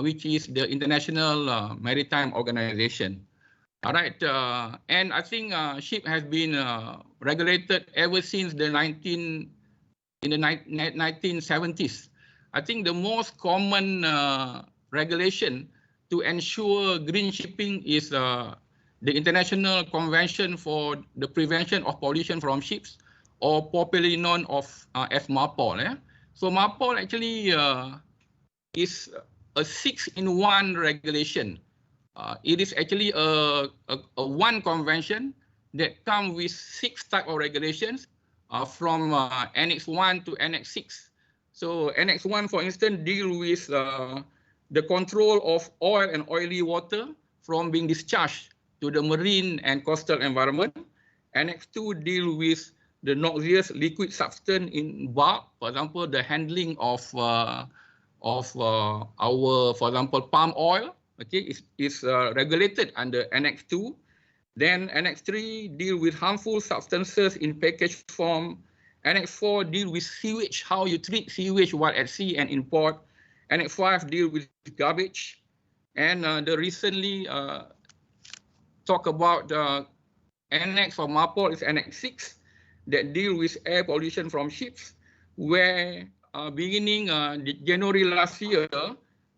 which is the International Maritime Organization. All right, and I think ship has been regulated ever since the 1970s. I think the most common regulation to ensure green shipping is the International Convention for the Prevention of Pollution from Ships, or popularly known as MAPOL. So MAPOL actually is a 6-in-1 regulation. It is actually a one convention that comes with 6 types of regulations from Annex 1 to Annex 6. So Annex 1, for instance, deal with the control of oil and oily water from being discharged to the marine and coastal environment. Annex 2 deal with the noxious liquid substance in bulk, for example, the handling of our, for example, palm oil, okay, is regulated under Annex 2. Then Annex 3 deal with harmful substances in packaged form. Annex 4 deal with sewage, how you treat sewage while at sea and in port. Annex 5 deal with garbage. And the recently talk about the Annex of MAPOL is Annex 6 that deal with air pollution from ships, where beginning January last year,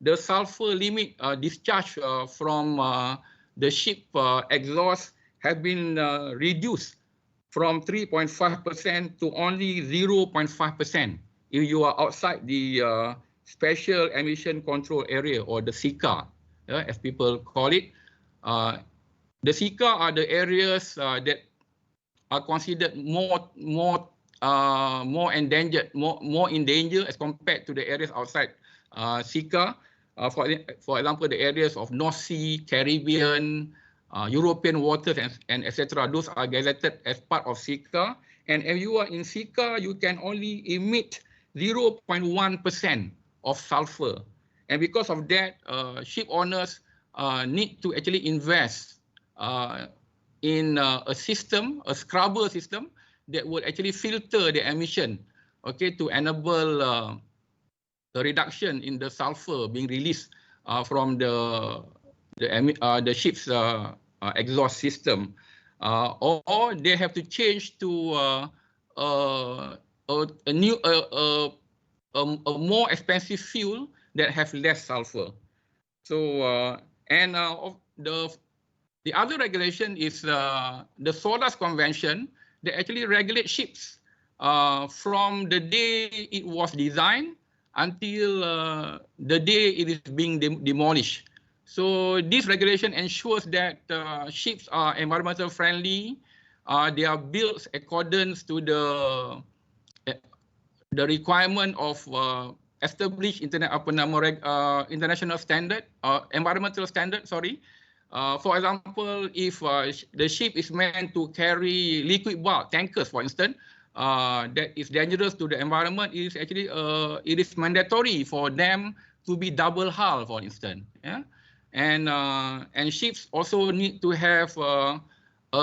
the sulfur limit discharge from the ship exhaust have been reduced from 3.5% to only 0.5% if you are outside the Special Emission Control Area, or the SECA, as people call it. The SECA are the areas that are considered more endangered, more in danger as compared to the areas outside SECA. For example, the areas of North Sea, Caribbean, European waters, and etc. Those are gazetted as part of SECA. And if you are in SECA, you can only emit 0.1% of sulfur. And because of that, ship owners need to actually invest in a system, a scrubber system, that will actually filter the emission, okay, to enable the reduction in the sulfur being released from the ship's exhaust system, or they have to change to a more expensive fuel that have less sulfur. So the other regulation is the SOLAS Convention that actually regulates ships from the day it was designed until the day it is being demolished. So this regulation ensures that ships are environmental friendly. They are built according to the requirement of established international standard, environmental standard. Sorry. For example, if the ship is meant to carry liquid bulk tankers, for instance, that is dangerous to the environment, it is actually it is mandatory for them to be double hull, for instance. Yeah, and ships also need to have a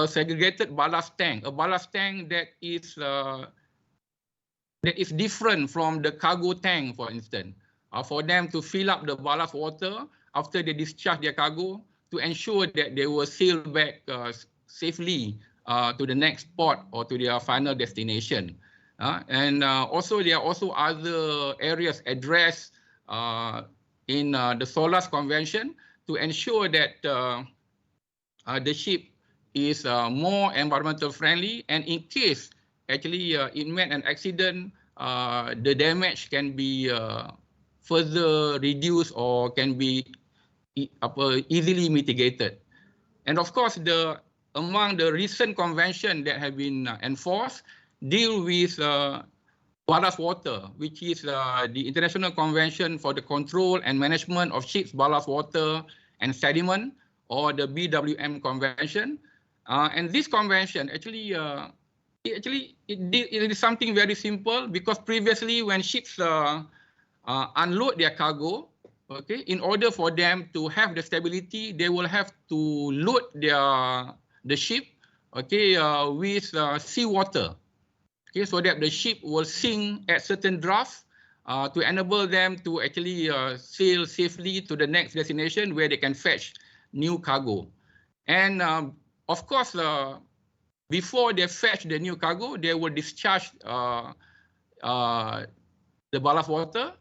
segregated ballast tank, a ballast tank that is different from the cargo tank, for instance, for them to fill up the ballast water after they discharge their cargo, to ensure that they will sail back safely to the next port or to their final destination. And also, there are also other areas addressed in the SOLAS Convention to ensure that the ship is more environmental friendly, and in case actually it met an accident, the damage can be further reduced or can be easily mitigated. And of course, the among the recent convention that have been enforced deal with ballast water, which is the International Convention for the Control and Management of Ships' Ballast Water and Sediment, or the BWM Convention. And this convention actually, it is something very simple, because previously when ships unload their cargo, okay, in order for them to have the stability, they will have to load the ship, okay, with seawater, okay, so that the ship will sink at certain drafts to enable them to actually sail safely to the next destination where they can fetch new cargo. And of course, before they fetch the new cargo, they will discharge the ballast water,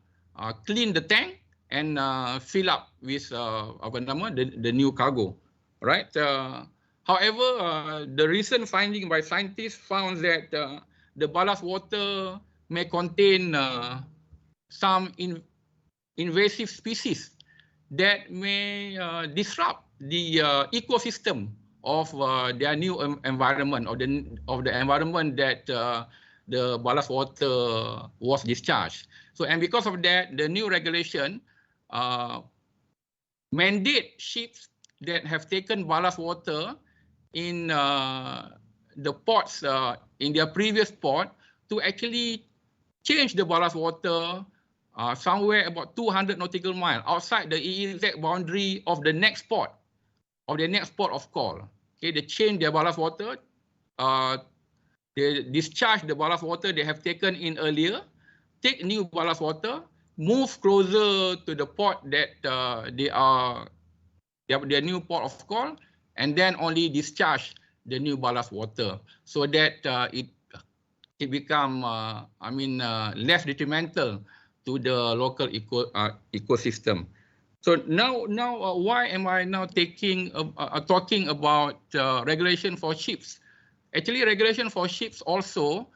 clean the tank, and fill up with the new cargo, right? However, the recent finding by scientists found that the ballast water may contain some invasive species that may disrupt the ecosystem of their new environment, of the environment that the ballast water was discharged. So, and because of that, the new regulation mandate ships that have taken ballast water in the ports, in their previous port, to actually change the ballast water somewhere about 200 nautical miles outside the EEZ boundary of the next port, of call. Okay, they change their ballast water, they discharge the ballast water they have taken in earlier, take new ballast water, move closer to the port that they are their new port of call, and then only discharge the new ballast water, so that it become less detrimental to the local ecosystem. So now why am I now talking about regulation for ships? Actually, regulation for ships also.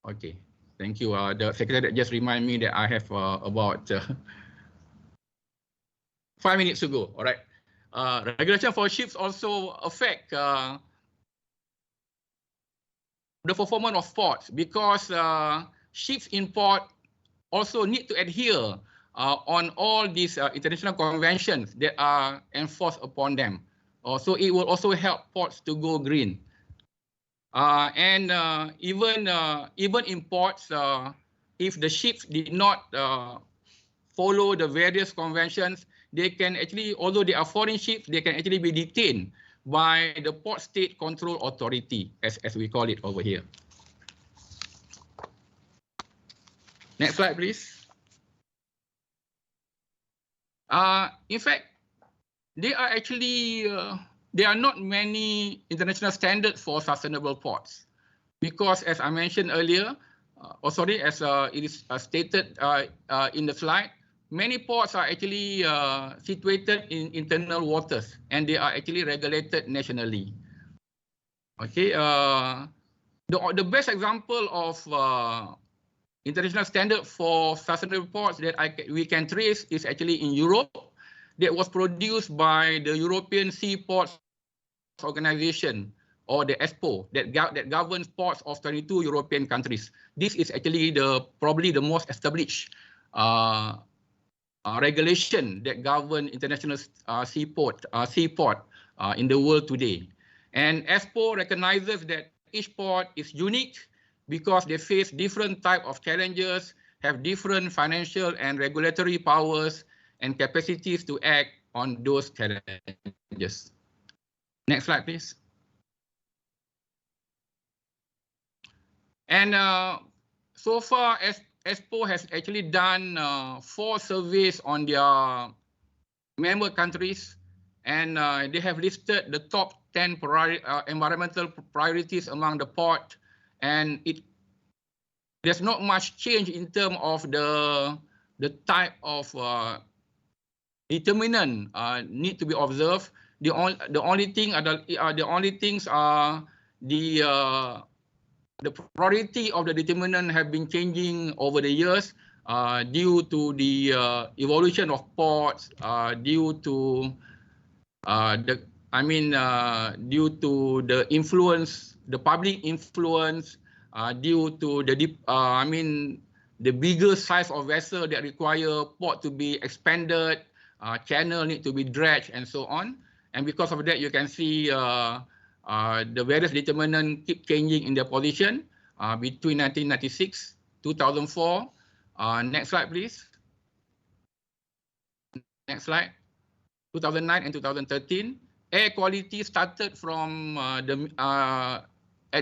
Okay, thank you. The secretary just remind me that I have about 5 minutes to go. All right. Regulation for ships also affect the performance of ports, because ships in port also need to adhere on all these international conventions that are enforced upon them. So it will also help ports to go green. And even in ports, if the ships did not follow the various conventions, they can actually, although they are foreign ships, they can actually be detained by the Port State Control Authority, as we call it over here. Next slide, please. In fact, there are actually there are not many international standards for sustainable ports, because, as I mentioned earlier, as it is stated in the slide, many ports are actually situated in internal waters, and they are actually regulated nationally. Okay, the best example of international standard for sustainable ports that we can trace is actually in Europe, that was produced by the European Seaports Organization, or the ESPO, that governs ports of 22 European countries. This is actually probably the most established regulation that govern international seaport in the world today. And ESPO recognizes that each port is unique because they face different type of challenges, have different financial and regulatory powers and capacities to act on those challenges. Next slide, please. And so far, ESPO has actually done 4 surveys on their member countries, and they have listed the top 10 environmental priorities among the port, and there's not much change in terms of the type of determinant need to be observed. The only things are the priority of the determinant have been changing over the years. due to the evolution of ports, due to due to the influence, the public influence, due to the bigger size of vessel that require port to be expanded, channel need to be dredged, and so on. And because of that, you can see the various determinants keep changing in their position between 1996, 2004. Next slide, please. Next slide. 2009 and 2013. Air quality started from at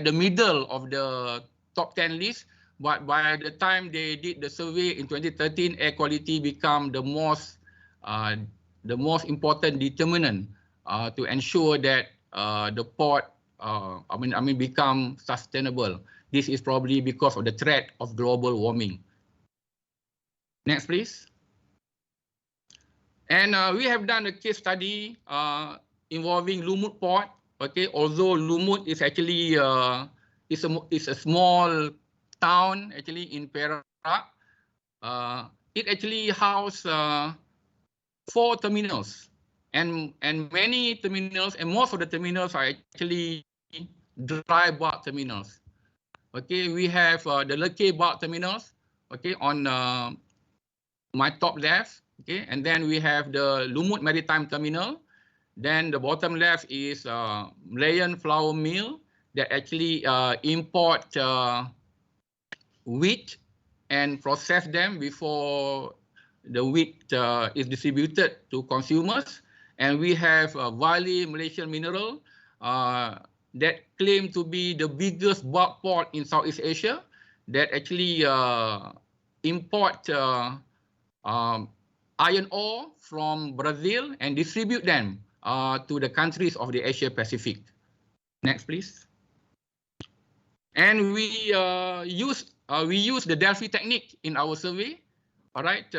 the middle of the top 10 list, but by the time they did the survey in 2013, air quality became the most important determinant to ensure that the port become sustainable. This is probably because of the threat of global warming. Next, please. And we have done a case study involving Lumut Port. Okay, although Lumut is actually is a small town actually in Perak, it actually houses 4 terminals, and many terminals, and most of the terminals are actually dry bulk terminals. Okay, we have the Lekeh bulk terminals. Okay, on my top left. Okay, and then we have the Lumut Maritime Terminal. Then the bottom left is Malayan Flour Mill that actually import wheat and process them before the wheat is distributed to consumers. And we have Valley Malaysian Mineral that claim to be the biggest bulk port in Southeast Asia that actually import iron ore from Brazil and distribute them to the countries of the Asia Pacific. Next, please. And we use the Delphi technique in our survey. All right.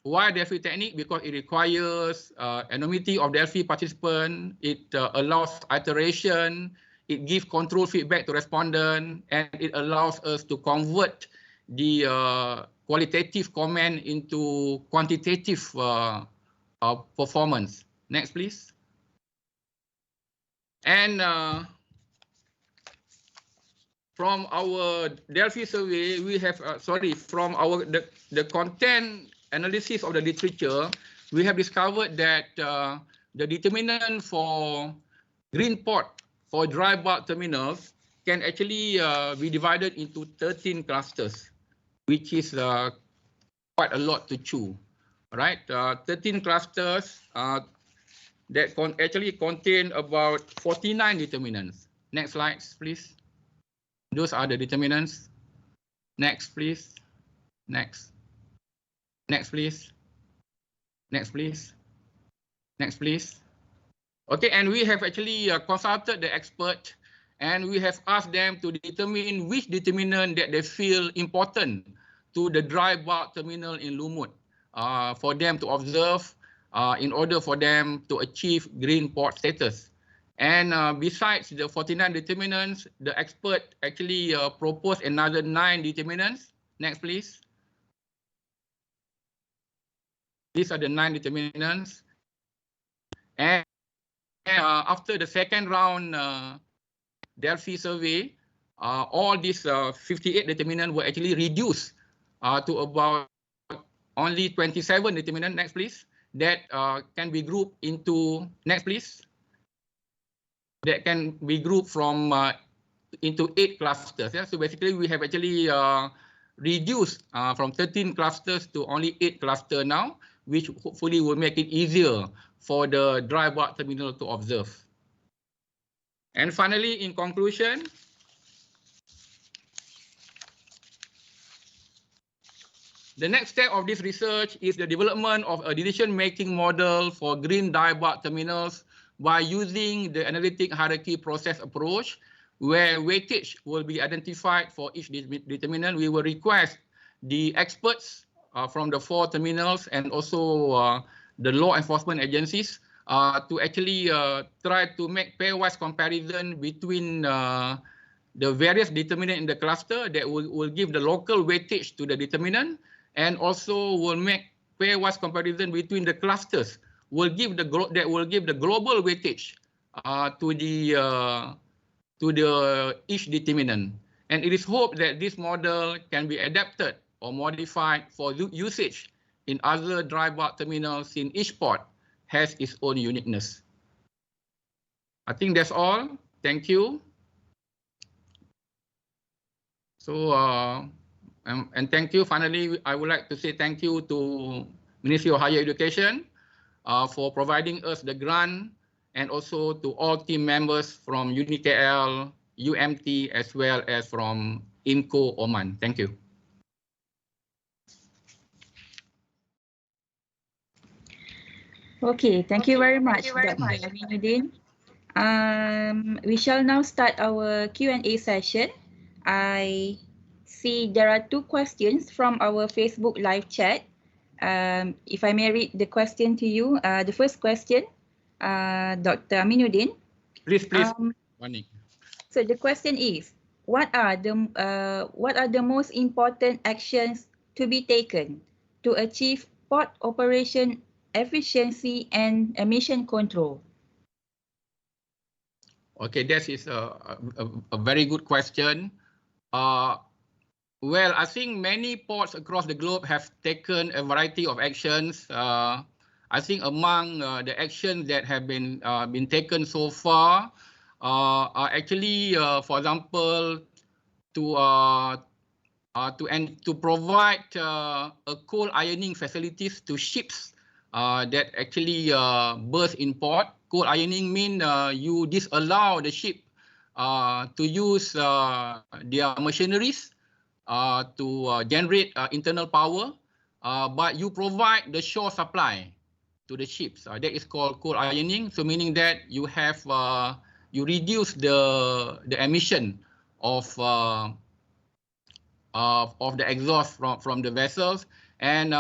Why Delphi technique? Because it requires anonymity of Delphi participant. It allows iteration. It gives control feedback to respondent, and it allows us to convert the qualitative comment into quantitative performance. Next, please. And from our Delphi survey, we have from our the content analysis of the literature, we have discovered that the determinant for green port for dry bulk terminals can actually be divided into 13 clusters, which is quite a lot to chew. Right, 13 clusters that actually contain about 49 determinants. Next slide, please. Those are the determinants. Next, please. Next. Next, please. Next, please. Next, please. Okay, and we have actually consulted the expert, and we have asked them to determine which determinant that they feel important to the dry bulk terminal in Lumut for them to observe in order for them to achieve green port status. And besides the 49 determinants, the expert actually proposed another 9 determinants. Next, please. These are the 9 determinants. And after the second round Delphi survey, all these 58 determinants were actually reduced to about only 27 determinants. Next, please. That can be grouped into, next, please. That can be grouped from into 8 clusters. Yeah? So basically, we have actually reduced from 13 clusters to only 8 clusters now, which hopefully will make it easier for the dry bulk terminal to observe. And finally, in conclusion, the next step of this research is the development of a decision-making model for green dry bulk terminals by using the analytic hierarchy process approach, where weightage will be identified for each determinant. We will request the experts from the 4 terminals and also the law enforcement agencies to actually try to make pairwise comparison between the various determinants in the cluster that will give the local weightage to the determinant. and also will make pairwise comparison between the clusters, will give the global weightage to the each determinant. And it is hoped that this model can be adapted or modified for usage in other dry bulk terminals, in each port has its own uniqueness. I think that's all. Thank you. So, and thank you. Finally, I would like to say thank you to Ministry of Higher Education for providing us the grant, and also to all team members from UniKL, UMT, as well as from IMCO Oman. Thank you. Okay, thank you very much, Dr. Aminuddin. We shall now start our Q&A session. I see there are two questions from our Facebook live chat. If I may read the question to you, the first question, Dr. Aminuddin. Please. Wani. So the question is, what are the most important actions to be taken to achieve port operation efficiency and emission control? Okay, that is a very good question. Well, I think many ports across the globe have taken a variety of actions. I think among the actions that have been taken so far are actually, for example, to provide a coal ironing facilities to ships that actually berth in port. Coal ironing mean you disallow the ship to use their machineries to generate internal power, but you provide the shore supply to the ships. That is called coal ironing. So meaning that you have you reduce the emission of the exhaust from the vessels, and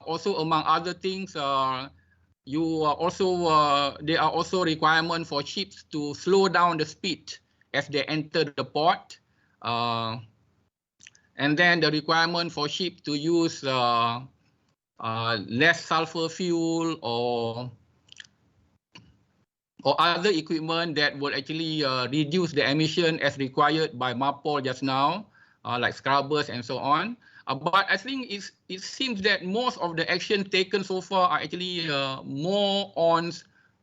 also among other things, there are also requirement for ships to slow down the speed as they enter the port, and then the requirement for ships to use less sulfur fuel or other equipment that will actually reduce the emission as required by MAPOL just now, like scrubbers and so on. But I think it seems that most of the action taken so far are actually more on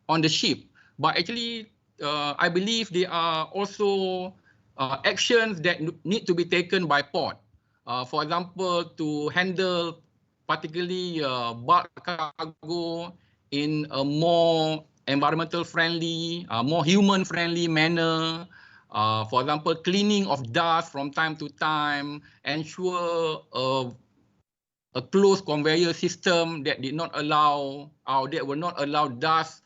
the ship. But actually, I believe there are also actions that need to be taken by port. For example, to handle particularly bulk cargo in a more environmental friendly, more human friendly manner. For example, cleaning of dust from time to time, ensure a closed conveyor system that did not allow, or that will not allow dust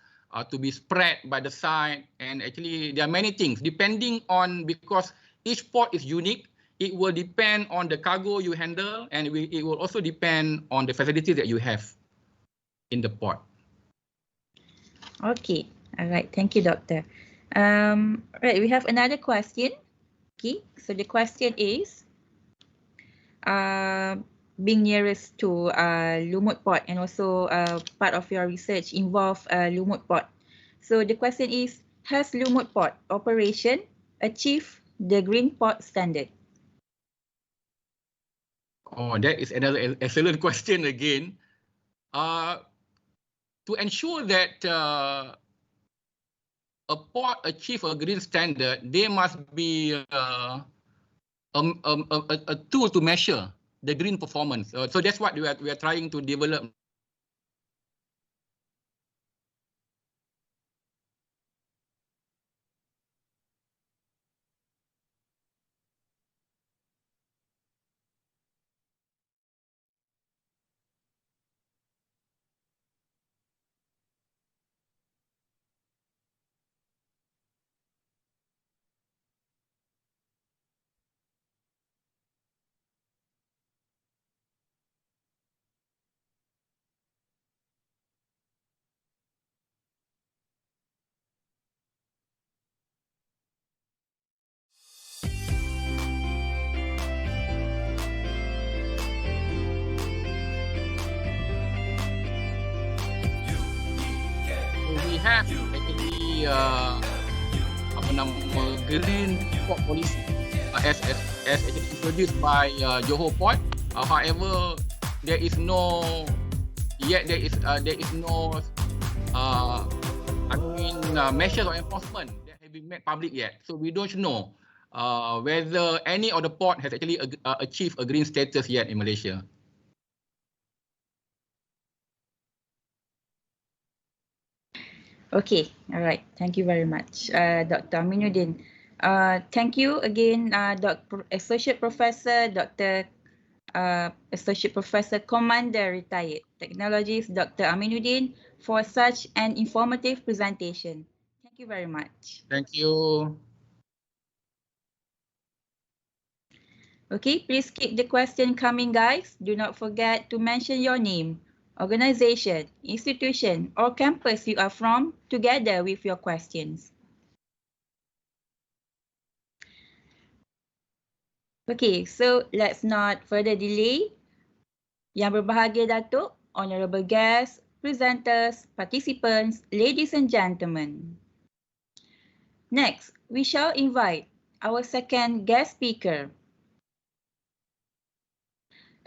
to be spread by the side. And actually, there are many things depending on, because each port is unique. It will depend on the cargo you handle, and it will also depend on the facilities that you have in the port. Okay, all right. Thank you, Doctor. Right, we have another question. Okay, so the question is, being nearest to Lumut Port, and also part of your research involve Lumut Port. So the question is, has Lumut Port operation achieved the Green Port standard? Oh, that is another excellent question again. To ensure that a port achieve a green standard, there must be a tool to measure the green performance. So that's what we are trying to develop. have actually green port policy as actually introduced by Johor Port. However, there is no measures or enforcement that have been made public yet. So we don't know whether any of the port has actually achieved a green status yet in Malaysia. Okay, all right. Thank you very much, Dr. Aminuddin. Thank you again, Associate Professor, Associate Professor Commander Retired Technologies, Dr. Aminuddin, for such an informative presentation. Thank you very much. Thank you. Okay, please keep the question coming, guys. Do not forget to mention your name, organization, institution, or campus you are from together with your questions. Okay, so let's not further delay. Yang berbahagia Datuk, honorable guests, presenters, participants, ladies and gentlemen. Next, we shall invite our second guest speaker,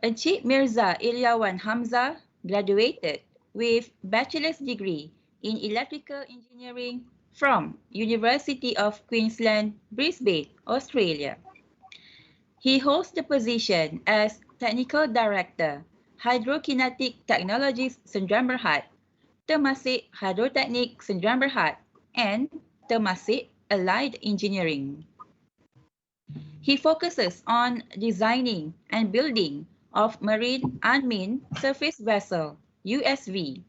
Encik Mirza Ilyawan Hamzah, graduated with bachelor's degree in electrical engineering from University of Queensland, Brisbane, Australia. He holds the position as Technical Director, Hydrokinetic Technologies Sdn Bhd, Temasek Hydrotechnic Sdn Bhd, and Temasek Allied Engineering. He focuses on designing and building of marine unmanned surface vessel (USV)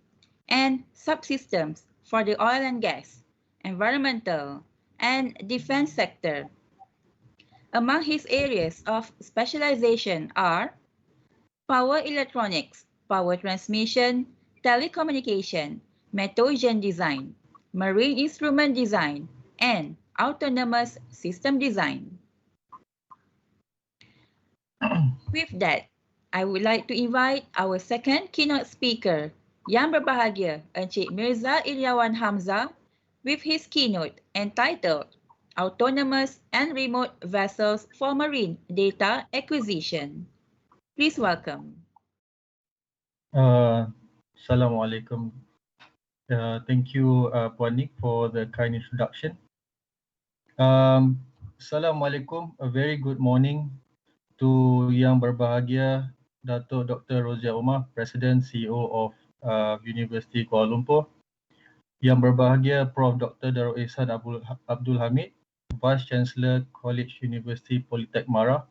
and subsystems for the oil and gas, environmental, and defense sector. Among his areas of specialization are power electronics, power transmission, telecommunication, metogen design, marine instrument design, and autonomous system design. With that, I would like to invite our second keynote speaker, Yang Berbahagia Encik Mirza Ilyawan Hamzah, with his keynote entitled Autonomous and Remote Vessels for Marine Data Acquisition. Please welcome. Assalamualaikum. Thank you, Puan Nick, for the kind introduction. Assalamualaikum. A very good morning to Yang Berbahagia Datuk Dr. Rozia Omar, President CEO of University Kuala Lumpur. Yang Berbahagia Prof. Dr. Darul Ihsan Abdul Hamid, Vice Chancellor College University Politek Mara.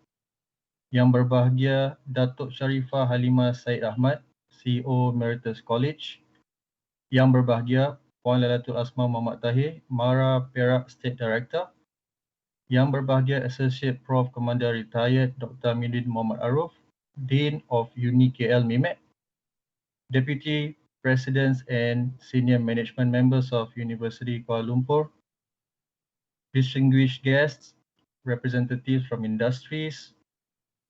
Yang Berbahagia Datuk Sharifah Halimah Said Ahmad, CEO Emeritus College. Yang Berbahagia Puan Lailatul Asma Muhammad Tahir, Mara Perak State Director. Yang Berbahagia Associate Prof. Commander Retired Dr. Aminuddin Muhammad Aruf, Dean of Uni KL MIMET. Deputy Presidents and Senior Management Members of University Kuala Lumpur. Distinguished guests, representatives from industries,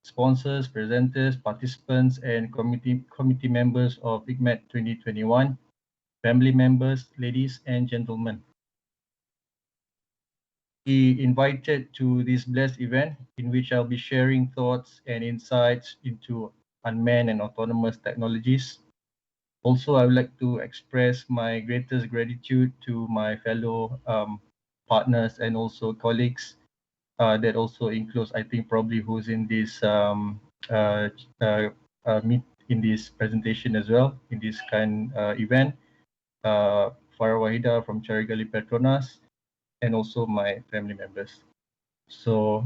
sponsors, presenters, participants, and committee members of ICMAT 2021, family members, ladies and gentlemen. Be invited to this blessed event in which I'll be sharing thoughts and insights into unmanned and autonomous technologies. Also, I would like to express my greatest gratitude to my fellow partners and also colleagues. That also includes, I think, probably who's in this in this presentation as well, in this kind event. Farah Wahida from Charigali Petronas, and also my family members. So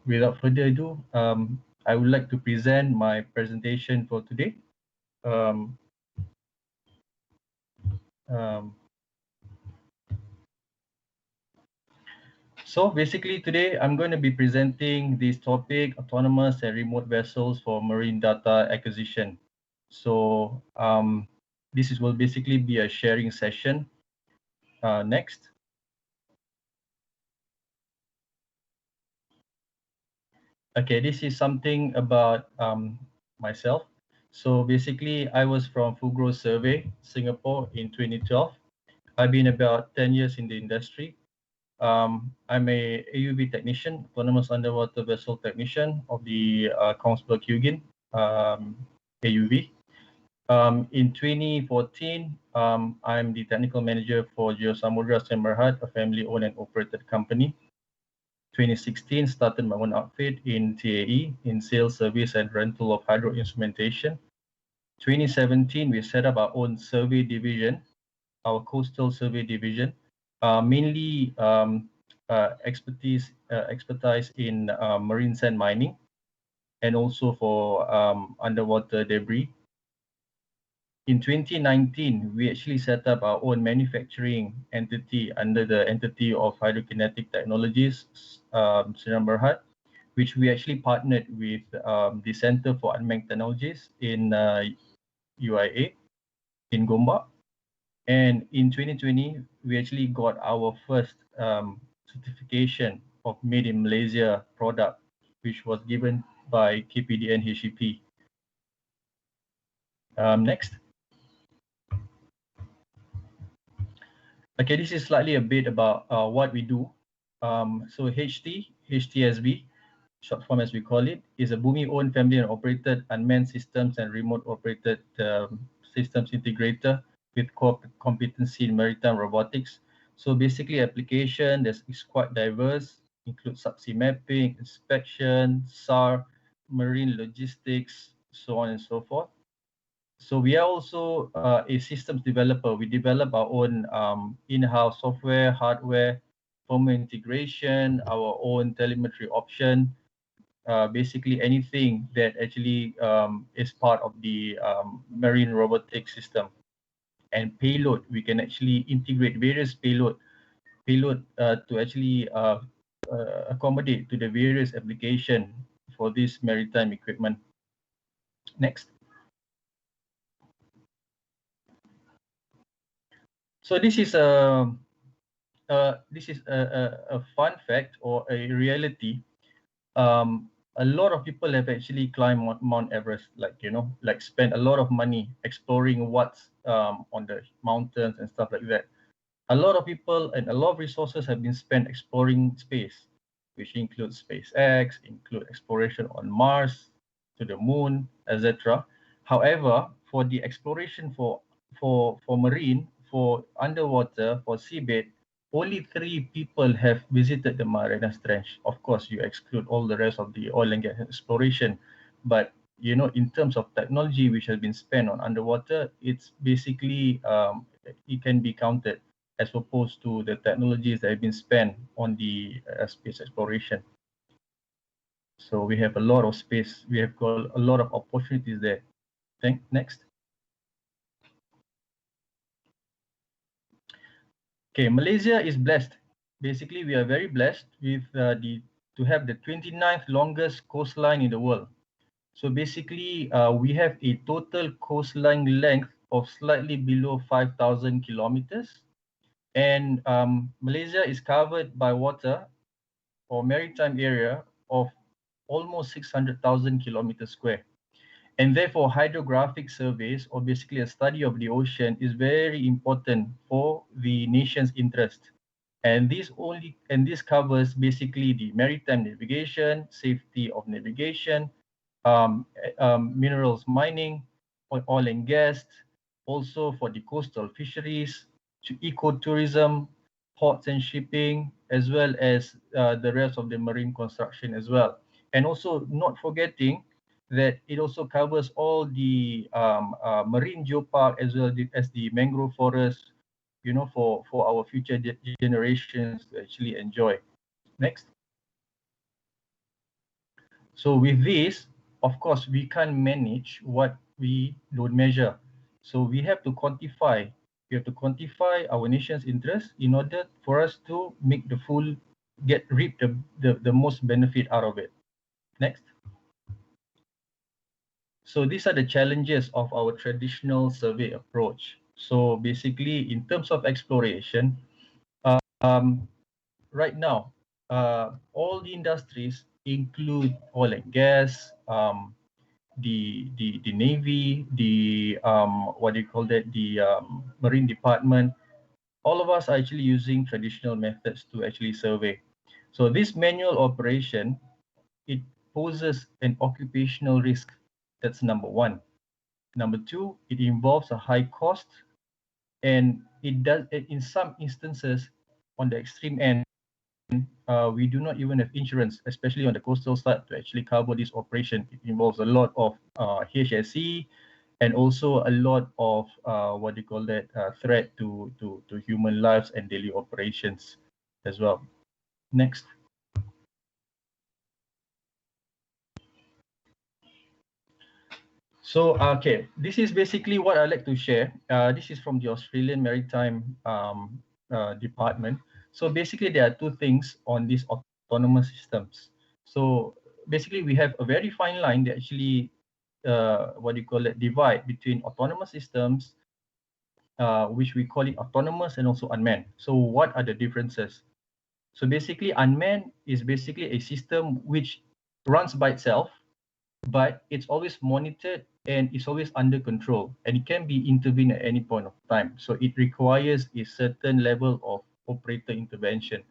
without further ado, I would like to present my presentation for today. So basically today I'm going to be presenting this topic, autonomous and remote vessels for marine data acquisition. So this will basically be a sharing session. Next. Okay, this is something about myself. So basically I was from Fugro Survey, Singapore in 2012. I've been about 10 years in the industry. I'm a AUV technician, autonomous underwater vessel technician of the Kongsberg-Huygens AUV. In 2014, I'm the technical manager for Geosamudra Semerhat, a family-owned and operated company. 2016, started my own outfit in TAE in sales, service, and rental of hydro instrumentation. 2017, we set up our own survey division, our coastal survey division, mainly expertise in marine sand mining and also for underwater debris. In 2019, we actually set up our own manufacturing entity under the entity of Hydrokinetic Technologies, Sdn Bhd, which we actually partnered with the Center for Unmanned Technologies in UIA in Gombak. And in 2020, we actually got our first certification of Made in Malaysia product, which was given by KPDN HEP. Next. Okay, this is slightly a bit about what we do. So HTSB, short form as we call it, is a Bumi-owned, family and operated unmanned systems and remote operated systems integrator with core competency in maritime robotics. So basically application is quite diverse, includes subsea mapping, inspection, SAR, marine logistics, so on and so forth. So we are also a systems developer. We develop our own in-house software, hardware, firmware integration, our own telemetry option, basically anything that actually is part of the marine robotic system. And payload, we can actually integrate various payload to actually accommodate to the various application for this maritime equipment. Next. So this is a fun fact or a reality. A lot of people have actually climbed Mount Everest, like spend a lot of money exploring what's on the mountains and stuff like that. A lot of people and a lot of resources have been spent exploring space, which includes SpaceX, include exploration on Mars, to the moon, etc. However, for the exploration for marine, for underwater, for seabed, only 3 people have visited the Marianas Trench. Of course, you exclude all the rest of the oil and gas exploration. But, in terms of technology which has been spent on underwater, it's basically, it can be counted as opposed to the technologies that have been spent on the space exploration. So we have a lot of space. We have got a lot of opportunities there. Next. Okay, Malaysia is blessed. Basically, we are very blessed with to have the 29th longest coastline in the world. So basically, we have a total coastline length of slightly below 5,000 kilometers. And Malaysia is covered by water or maritime area of almost 600,000 kilometers square. And therefore, hydrographic surveys, or basically a study of the ocean, is very important for the nation's interest. And this covers basically the maritime navigation, safety of navigation, minerals mining, oil and gas, also for the coastal fisheries, to ecotourism, ports and shipping, as well as the rest of the marine construction as well. And also not forgetting that it also covers all the marine geopark as well as the mangrove forest, for our future generations to actually enjoy. Next. So with this, of course, we can't manage what we don't measure. So we have to quantify. We have to quantify our nation's interest in order for us to make reap the most benefit out of it. Next. So these are the challenges of our traditional survey approach. So basically, in terms of exploration, right now, all the industries include oil and gas, the Navy, the what do you call that? The Marine Department. all of us are actually using traditional methods to actually survey. So this manual operation, it poses an occupational risk. That's number one. Number two, it involves a high cost, and it does, in some instances, on the extreme end, we do not even have insurance, especially on the coastal side, to actually cover this operation. It involves a lot of HSE, and also a lot of what do you call that, threat to human lives and daily operations as well. Next. So, okay, this is basically what I'd like to share. This is from the Australian Maritime Department. So basically, there are two things on these autonomous systems. So basically, we have a very fine line that actually, what do you call it, divide between autonomous systems, which we call it autonomous, and also unmanned. So what are the differences? So basically, unmanned is basically a system which runs by itself, but it's always monitored and it's always under control, and it can be intervened at any point of time. So it requires a certain level of operator intervention.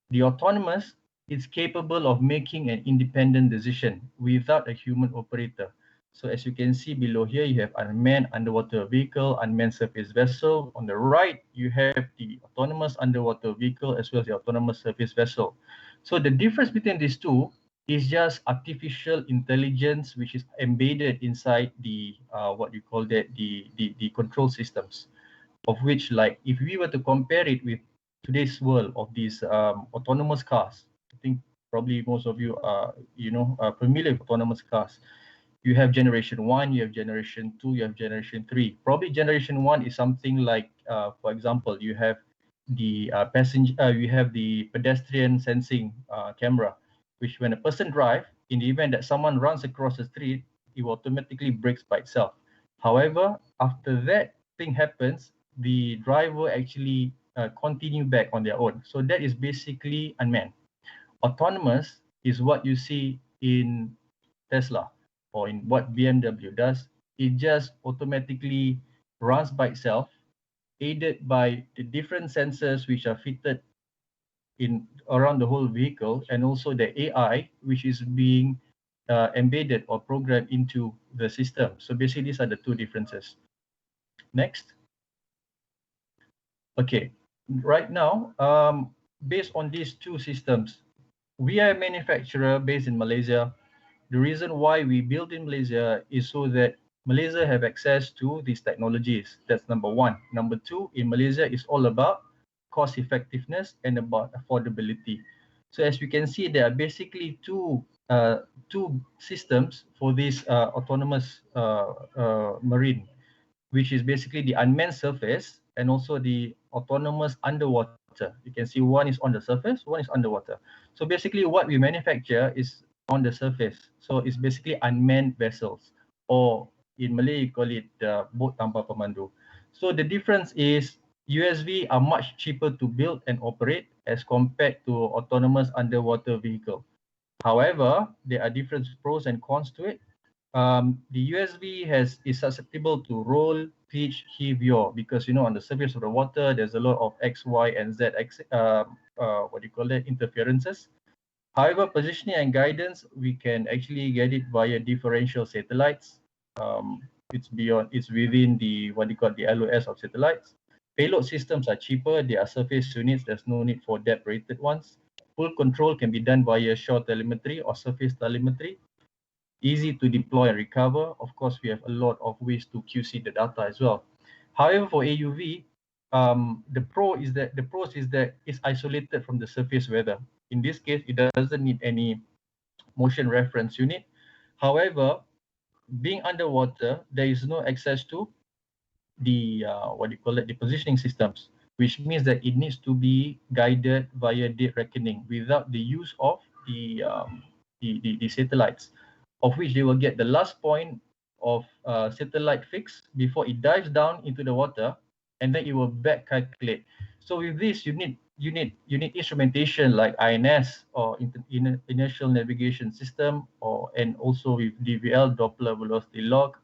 The autonomous is capable of making an independent decision without a human operator. So as you can see below here, you have unmanned underwater vehicle, unmanned surface vessel. On the right, you have the autonomous underwater vehicle as well as the autonomous surface vessel. So the difference between these two is just artificial intelligence, which is embedded inside the what you call that, the control systems, of which, like, if we were to compare it with today's world of these autonomous cars, I think probably most of you are familiar with autonomous cars. You have generation 1, you have generation 2, you have generation 3. Probably generation 1 is something like, for example, you have the you have the pedestrian sensing camera, which when a person drives, in the event that someone runs across the street, it will automatically brakes by itself. However, after that thing happens, the driver actually continue back on their own. So that is basically unmanned. Autonomous is what you see in Tesla or in what BMW does. It just automatically runs by itself, aided by the different sensors which are fitted in around the whole vehicle, and also the AI which is being embedded or programmed into the system. So basically, these are the two differences. Next. Okay, right now, based on these two systems, we are a manufacturer based in Malaysia. The reason why we build in Malaysia is so that Malaysia have access to these technologies. That's number one. Number two, in Malaysia, is all about cost effectiveness and about affordability. So as we can see, there are basically two systems for this autonomous marine, which is basically the unmanned surface and also the autonomous underwater. You can see one is on the surface, one is underwater. So basically what we manufacture is on the surface. So it's basically unmanned vessels, or in Malay you call it boat tanpa pemandu. So the difference is USV are much cheaper to build and operate as compared to autonomous underwater vehicle. However, there are different pros and cons to it. The USV is susceptible to roll, pitch, heave, yaw, because on the surface of the water there's a lot of X, Y, and Z what do you call that, interferences. However, positioning and guidance, we can actually get it via differential satellites. It's within the what do you call the LOS of satellites. Payload systems are cheaper. They are surface units. There's no need for depth-rated ones. Full control can be done via shore telemetry or surface telemetry. Easy to deploy and recover. Of course, we have a lot of ways to QC the data as well. However, for AUV, the pros is that it's isolated from the surface weather. In this case, it doesn't need any motion reference unit. However, being underwater, there is no access to the what do you call it, the positioning systems, which means that it needs to be guided via date reckoning without the use of the satellites, of which they will get the last point of satellite fix before it dives down into the water, and then it will back calculate. So with this, you need instrumentation like INS or inertial navigation system, and also with DVL, Doppler velocity log,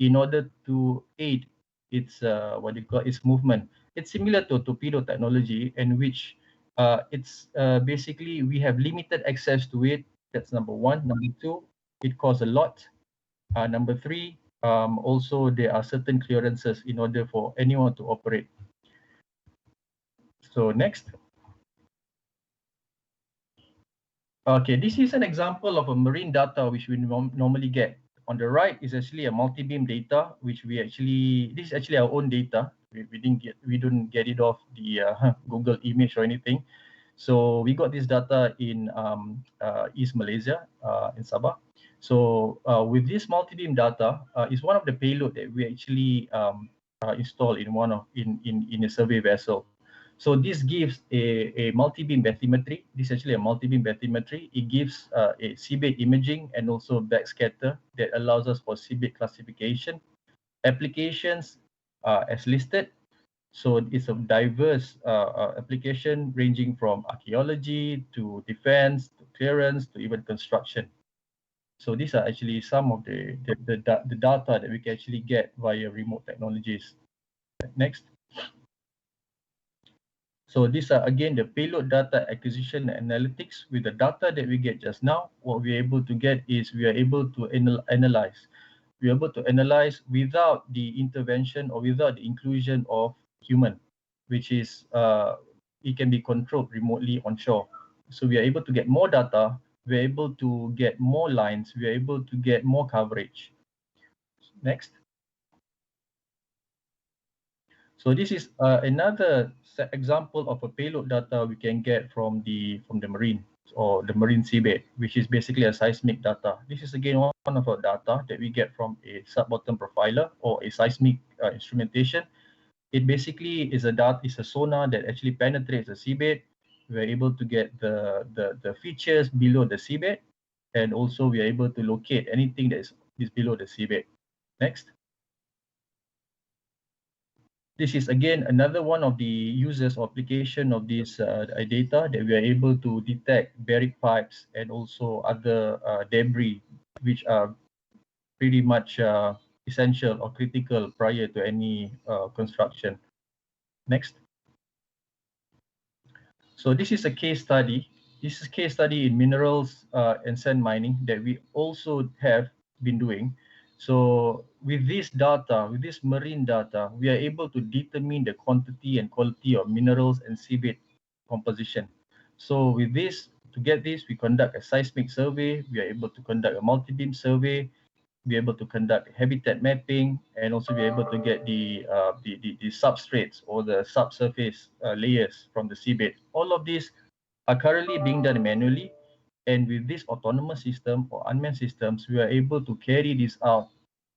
in order to aid its its movement. it's similar to torpedo technology, in which it's basically we have limited access to it. That's number one. Number two, it costs a lot. Number three, also there are certain clearances in order for anyone to operate. So next. Okay, this is an example of a marine data which we normally get. On the right is actually a multi-beam data, which this is actually our own data. We don't get it off the Google image or anything. So we got this data in East Malaysia, in Sabah. So with this multi-beam data, is one of the payload that we actually install in a survey vessel. So this gives a multi-beam bathymetry. This is actually a multi-beam bathymetry. It gives a seabed imaging and also backscatter that allows us for seabed classification. Applications as listed. So it's a diverse application ranging from archaeology to defense to clearance to even construction. So these are actually some of the data that we can actually get via remote technologies. Next. So these are again the payload data acquisition and analytics. With the data that we get just now, what we're able to get is we are able to analyze. We're able to analyze without the intervention or without the inclusion of human, which is it can be controlled remotely onshore. So we are able to get more data. We're able to get more lines. We're able to get more coverage. Next. So this is another example of a payload data we can get from the marine or the marine seabed, which is basically a seismic data. This is again one of our data that we get from a sub-bottom profiler or a seismic instrumentation. It basically is a sonar that actually penetrates the seabed. We're able to get the features below the seabed, and also we are able to locate anything that is below the seabed. Next. This is again another one of the uses or application of this data that we are able to detect buried pipes and also other debris which are pretty much essential or critical prior to any construction. Next. So this is a case study. This is a case study in minerals and sand mining that we also have been doing. So with this data, with this marine data, we are able to determine the quantity and quality of minerals and seabed composition. So with this, to get this, we conduct a seismic survey. We are able to conduct a multi-beam survey. Be able to conduct habitat mapping, and also be able to get the substrates or the subsurface layers from the seabed. All of these are currently being done manually, and with this autonomous system or unmanned systems, we are able to carry this out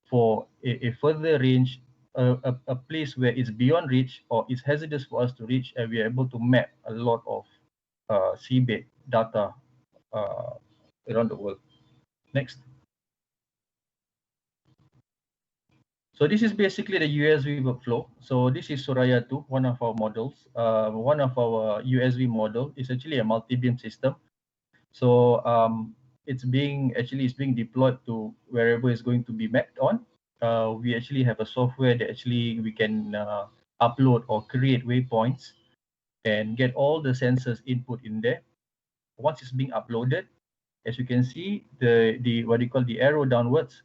for a further range, a place where it's beyond reach or it's hazardous for us to reach, and we are able to map a lot of seabed data around the world. Next. So this is basically the USV workflow. So this is Suraya 2, one of our models. One of our USV model is actually a multi-beam system. So it's being deployed to wherever it's going to be mapped on. We actually have a software that actually we can upload or create waypoints and get all the sensors input in there. Once it's being uploaded, as you can see, the what you call the arrow downwards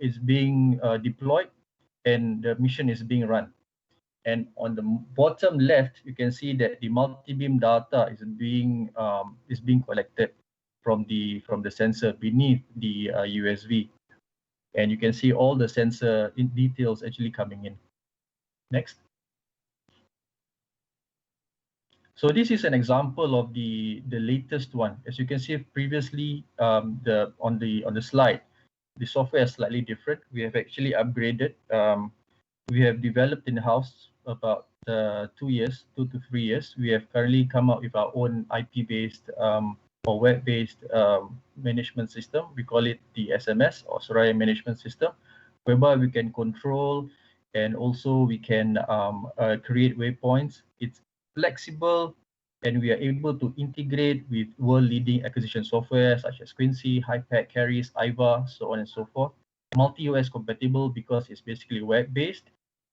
is being deployed, and the mission is being run. And on the bottom left, you can see that the multi-beam data is being collected from the sensor beneath the USV, and you can see all the sensor details actually coming in. Next. So this is an example of the latest one. As you can see previously, on the slide, the software is slightly different. We have actually upgraded. We have developed in-house about 2 to 3 years. We have currently come up with our own IP-based or web-based management system. We call it the SMS or Suraya Management System, whereby we can control and also we can create waypoints. It's flexible, and we are able to integrate with world-leading acquisition software such as Quincy, HiPack, Carries, IVA, so on and so forth. Multi-OS compatible because it's basically web-based,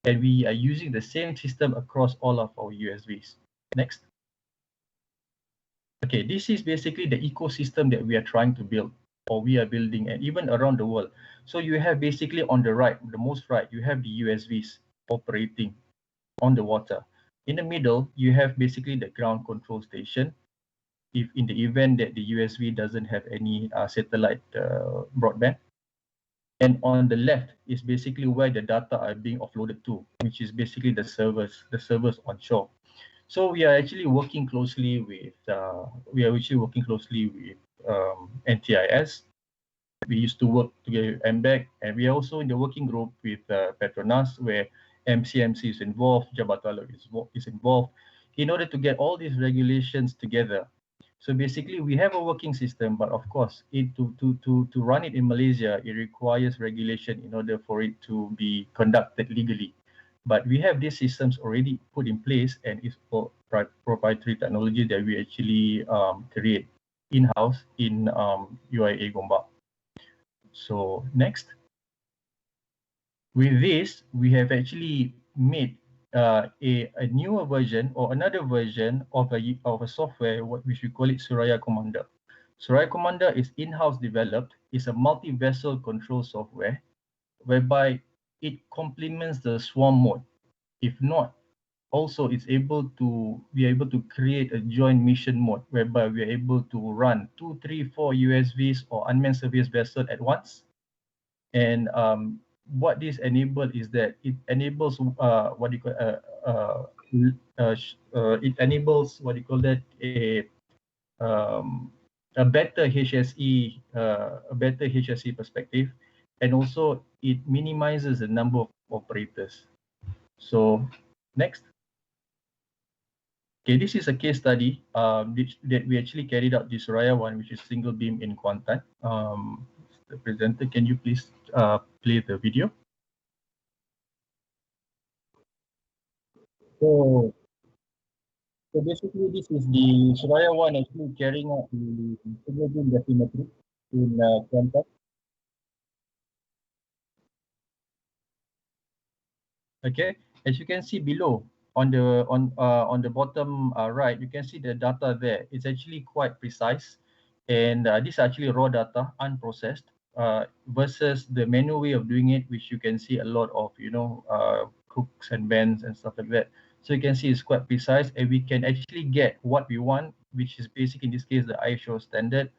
and we are using the same system across all of our USVs. Next. Okay, this is basically the ecosystem that we are trying to build, or we are building, and even around the world. So you have basically on the right, the most right, you have the USVs operating on the water. In the middle, you have basically the ground control station. If in the event that the USV doesn't have any satellite broadband. And on the left is basically where the data are being offloaded to, which is basically the servers onshore. So we are actually working closely with NTIS. We used to work together with MBEC, and we are also in the working group with Petronas, where MCMC is involved, Jabatan is involved, in order to get all these regulations together. So basically, we have a working system, but of course, to run it in Malaysia, it requires regulation in order for it to be conducted legally. But we have these systems already put in place, and it's proprietary technology that we actually create in-house in UIA Gombak. So next. With this, we have actually made a newer version or another version of a software which we call it Suraya Commander. Suraya Commander is in-house developed. It's a multi-vessel control software whereby it complements the swarm mode. If not, also it's able to be able to create a joint mission mode whereby we are able to run 2, 3, 4 USVs or unmanned surface vessel at once. And what this enables is that it enables it enables a better HSE perspective, and also it minimizes the number of operators. So next. Okay, this is a case study that we actually carried out this Suraya one, which is single beam in Kuantan. The presenter, can you please play the video? So basically, this is the Suraya one actually carrying out the single beam bathymetry in Kuantan. Okay, as you can see below on the bottom right, you can see the data there. It's actually quite precise, and these are actually raw data, unprocessed, versus the manual way of doing it, which you can see a lot of crooks and bends and stuff like that. So you can see it's quite precise, and we can actually get what we want, which is basic in this case the ISO standard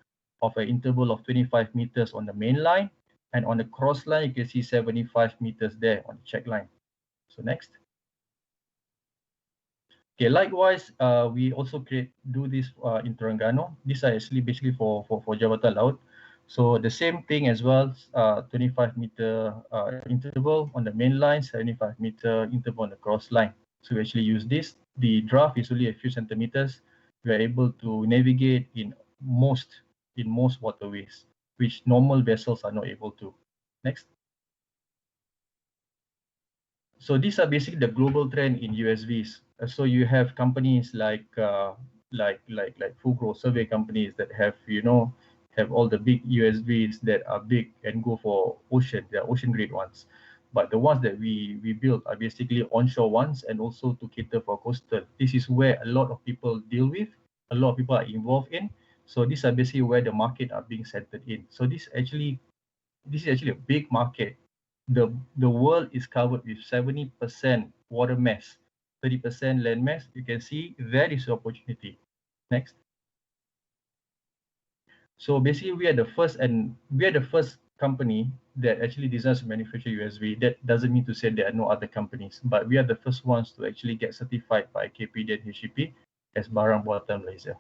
of an interval of 25 meters on the main line, and on the cross line you can see 75 meters there on the check line. So next. Okay, likewise, we also do this in Terengganu. These are actually basically for Jabatan Laut. So the same thing as well, 25 meter interval on the main line, 75 meter interval on the cross line. So we actually use this. The draft is only a few centimeters. We are able to navigate in most waterways, which normal vessels are not able to. Next. So these are basically the global trend in USVs. So you have companies like Fugro survey companies that have all the big USVs that are big and go for ocean. They are ocean grade ones. But the ones that we build are basically onshore ones, and also to cater for coastal. This is where a lot of people deal with, a lot of people are involved in. So these are basically where the market are being centered in. So this is actually a big market. The world is covered with 70% water mass, 30% land mass. You can see that is the opportunity. Next. So basically, we are the first company that actually designs and manufacture USV. That doesn't mean to say there are no other companies, but we are the first ones to actually get certified by KPD and HEP as Barang Buatan Malaysia.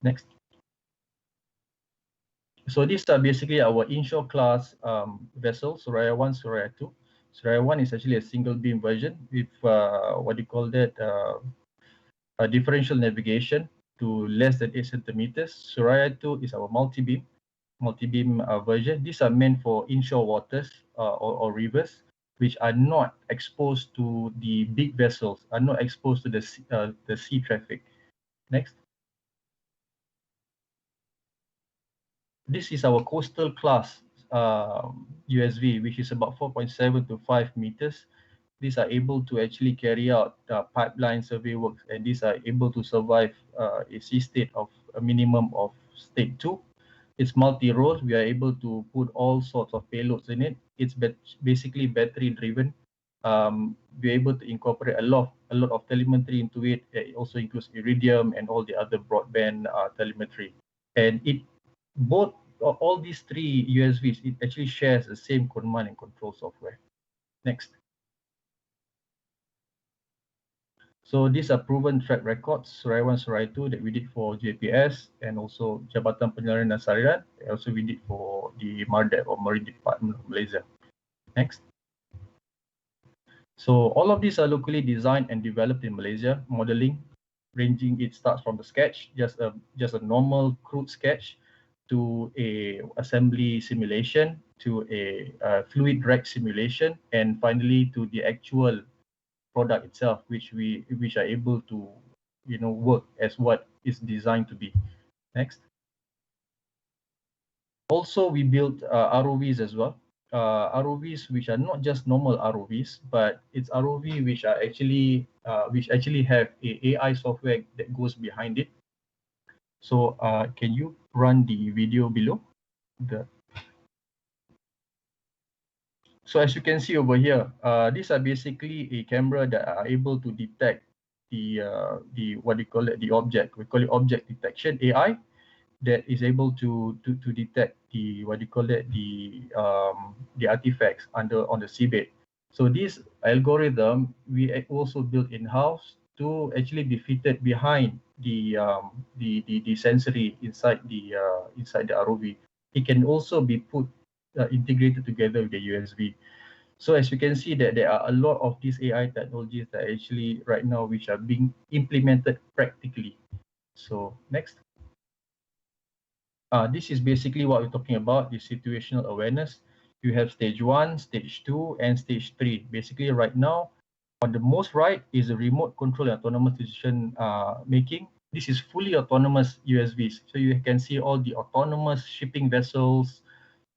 Next. So these are basically our inshore class vessels, Suraya 1, Suraya 2. Suraya 1 is actually a single beam version with a differential navigation to less than 8 centimeters. Suraya 2 is our multi-beam version. These are meant for inshore waters or rivers, which are not exposed to the big vessels, are not exposed to the sea traffic. Next. This is our coastal class USV, which is about 4.7 to 5 meters. these are able to actually carry out pipeline survey works, and these are able to survive a sea state of a minimum of state 2. It's multi-role. We are able to put all sorts of payloads in it. It's basically battery driven. We're able to incorporate a lot of telemetry into it. It also includes Iridium and all the other broadband telemetry. And it both all these three USVs, it actually shares the same command and control software. Next. So these are proven track records, Serai 1, Serai 2 that we did for JPS and also Jabatan Penyelenggaraan dan Sarian. Also we did for the MARDEP or Marine Department of Malaysia. Next. So all of these are locally designed and developed in Malaysia. Modeling, ranging, it starts from the sketch, just a normal crude sketch, to a assembly simulation, to a fluid drag simulation, and finally to the actual product itself, which are able to work as what is designed to be. Next. Also, we built ROVs as well. ROVs which are not just normal ROVs, but it's ROV which are actually have a AI software that goes behind it. So can you run the video below? So as you can see over here, these are basically a camera that are able to detect the what do you call it, the object. We call it object detection AI, that is able to detect the what do you call it, the artifacts on the seabed. So this algorithm we also built in-house to actually be fitted behind the sensory inside the ROV. It can also be put integrated together with the USB. So as you can see that there are a lot of these AI technologies that actually right now which are being implemented practically. So next. This is basically what we're talking about, the situational awareness. You have stage 1, stage 2, and stage 3. Basically right now, on the most right is the remote control and autonomous decision making. This is fully autonomous USVs. So you can see all the autonomous shipping vessels,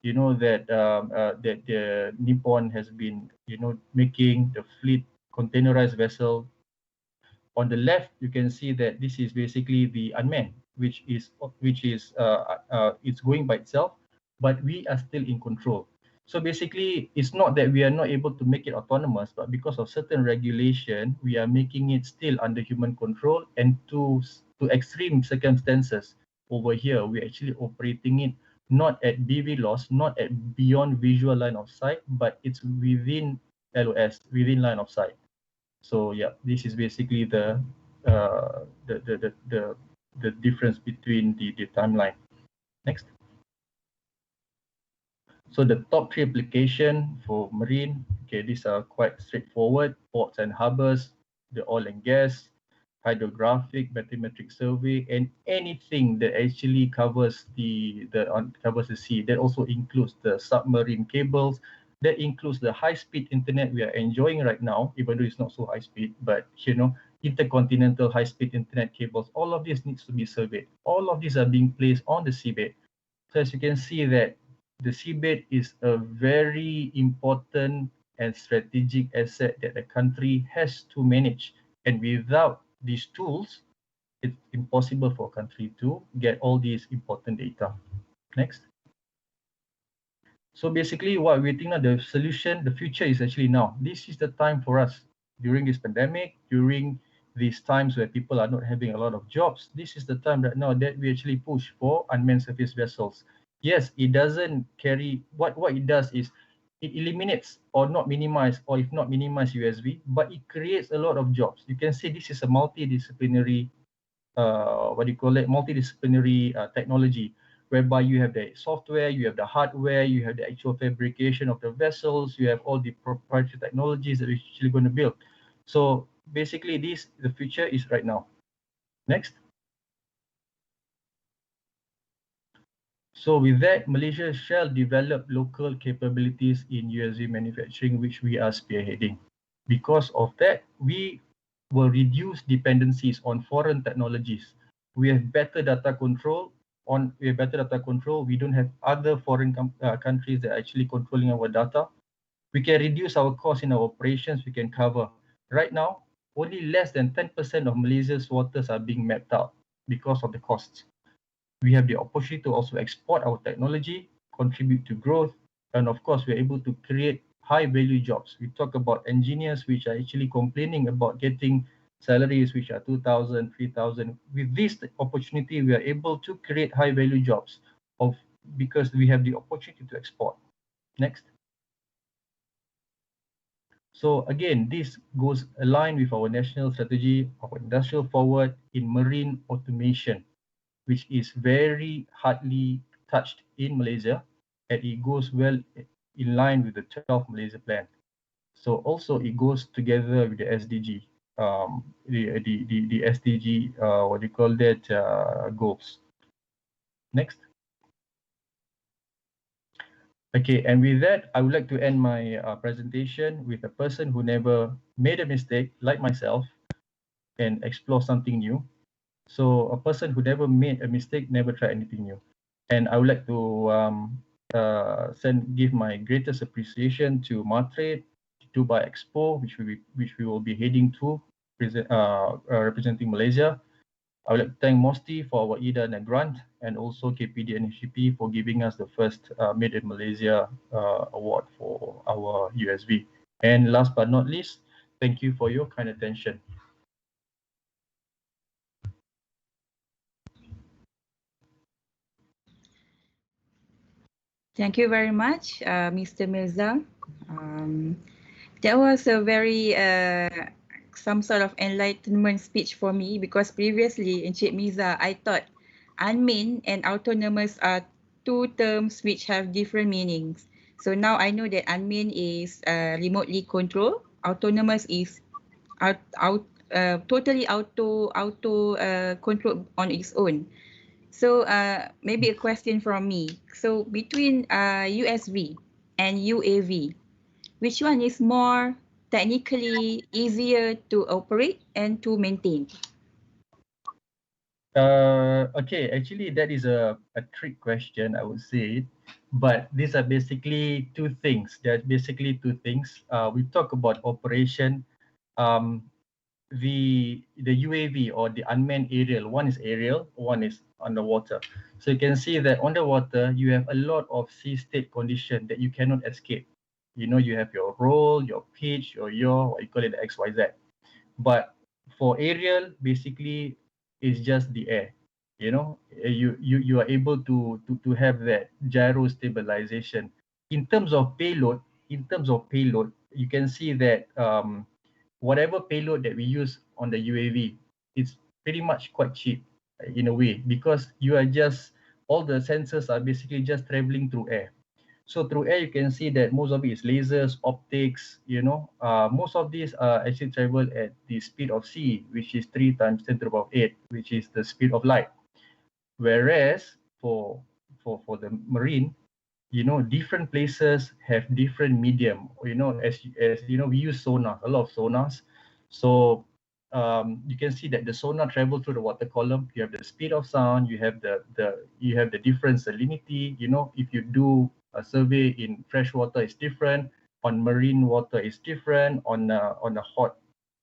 that the Nippon has been, making the fleet containerized vessel. On the left, you can see that this is basically the unmanned, which is it's going by itself, but we are still in control. So basically, it's not that we are not able to make it autonomous, but because of certain regulation, we are making it still under human control, and to extreme circumstances. Over here, we're actually operating it not at BV loss, not at beyond visual line of sight, but it's within LOS, within line of sight. So yeah, this is basically the difference between the timeline. Next. So the top 3 application for marine, okay, these are quite straightforward: ports and harbors, the oil and gas, hydrographic, bathymetric survey, and anything that actually covers the sea. That also includes the submarine cables. That includes the high-speed internet we are enjoying right now, even though it's not so high speed, but intercontinental high-speed internet cables. All of this needs to be surveyed. All of these are being placed on the seabed. So as you can see that the seabed is a very important and strategic asset that the country has to manage. And without these tools, it's impossible for a country to get all these important data. Next. So basically what we think now, the solution, the future is actually now. This is the time for us during this pandemic, during these times where people are not having a lot of jobs. This is the time right now that we actually push for unmanned surface vessels. Yes, it doesn't carry, what it does is it eliminates or not minimize, or if not minimize USV, but it creates a lot of jobs. You can see this is a multidisciplinary, multidisciplinary technology, whereby you have the software, you have the hardware, you have the actual fabrication of the vessels, you have all the proprietary technologies that we're actually going to build. So basically the future is right now. Next. So with that, Malaysia shall develop local capabilities in USV manufacturing, which we are spearheading. Because of that, we will reduce dependencies on foreign technologies. We have better data control. We don't have other foreign countries that are actually controlling our data. We can reduce our costs in our operations, we can cover. Right now, only less than 10% of Malaysia's waters are being mapped out because of the costs. We have the opportunity to also export our technology, contribute to growth, and of course, we're able to create high value jobs. We talk about engineers which are actually complaining about getting salaries which are 2,000, 3,000. With this opportunity, we are able to create high value jobs because we have the opportunity to export. Next. So again, this goes aligned with our national strategy of industrial forward in marine automation, which is very hardly touched in Malaysia, and it goes well in line with the 12 Malaysia plan. So also it goes together with the SDG, the SDG, what do you call that, goals. Next. Okay, and with that, I would like to end my presentation with a person who never made a mistake, like myself, and explore something new. So a person who never made a mistake, never tried anything new. And I would like to give my greatest appreciation to Martrade, Dubai Expo, which we will be heading to, representing Malaysia. I would like to thank Mosti for our IDA and grant, and also KPD and HGP for giving us the first Made in Malaysia award for our USV. And last but not least, thank you for your kind attention. Thank you very much, Mr. Mirza. That was a very some sort of enlightenment speech for me, because previously in Encik Mirza, I thought unmanned and autonomous are two terms which have different meanings. So now I know that unmanned is remotely controlled, autonomous is totally auto controlled on its own. So maybe a question from me. So between USV and UAV, which one is more technically easier to operate and to maintain? Okay, actually that is a trick question, I would say. But these are basically two things. There are basically two things. We talk about operation. The UAV or the unmanned aerial, one is aerial, one is underwater. So you can see that underwater, you have a lot of sea state condition that you cannot escape. You know, you have your roll, your pitch, your yaw, what you call it, the XYZ. But for aerial, basically, it's just the air. You know, you are able to have that gyro stabilization. In terms of payload, you can see that whatever payload that we use on the UAV, it's pretty much quite cheap in a way, because you are just, all the sensors are basically just traveling through air. So through air, you can see that most of it is lasers, optics, you know, most of these are actually travel at the speed of C, which is 3 times 10 to the power 8, which is the speed of light. Whereas for the marine, you know, different places have different medium. You know, as you know, we use sonar, a lot of sonars. So you can see that the sonar travel through the water column. You have the speed of sound. You have the different salinity. You know, if you do a survey in fresh water, it's different. On marine water, it's different. On a hot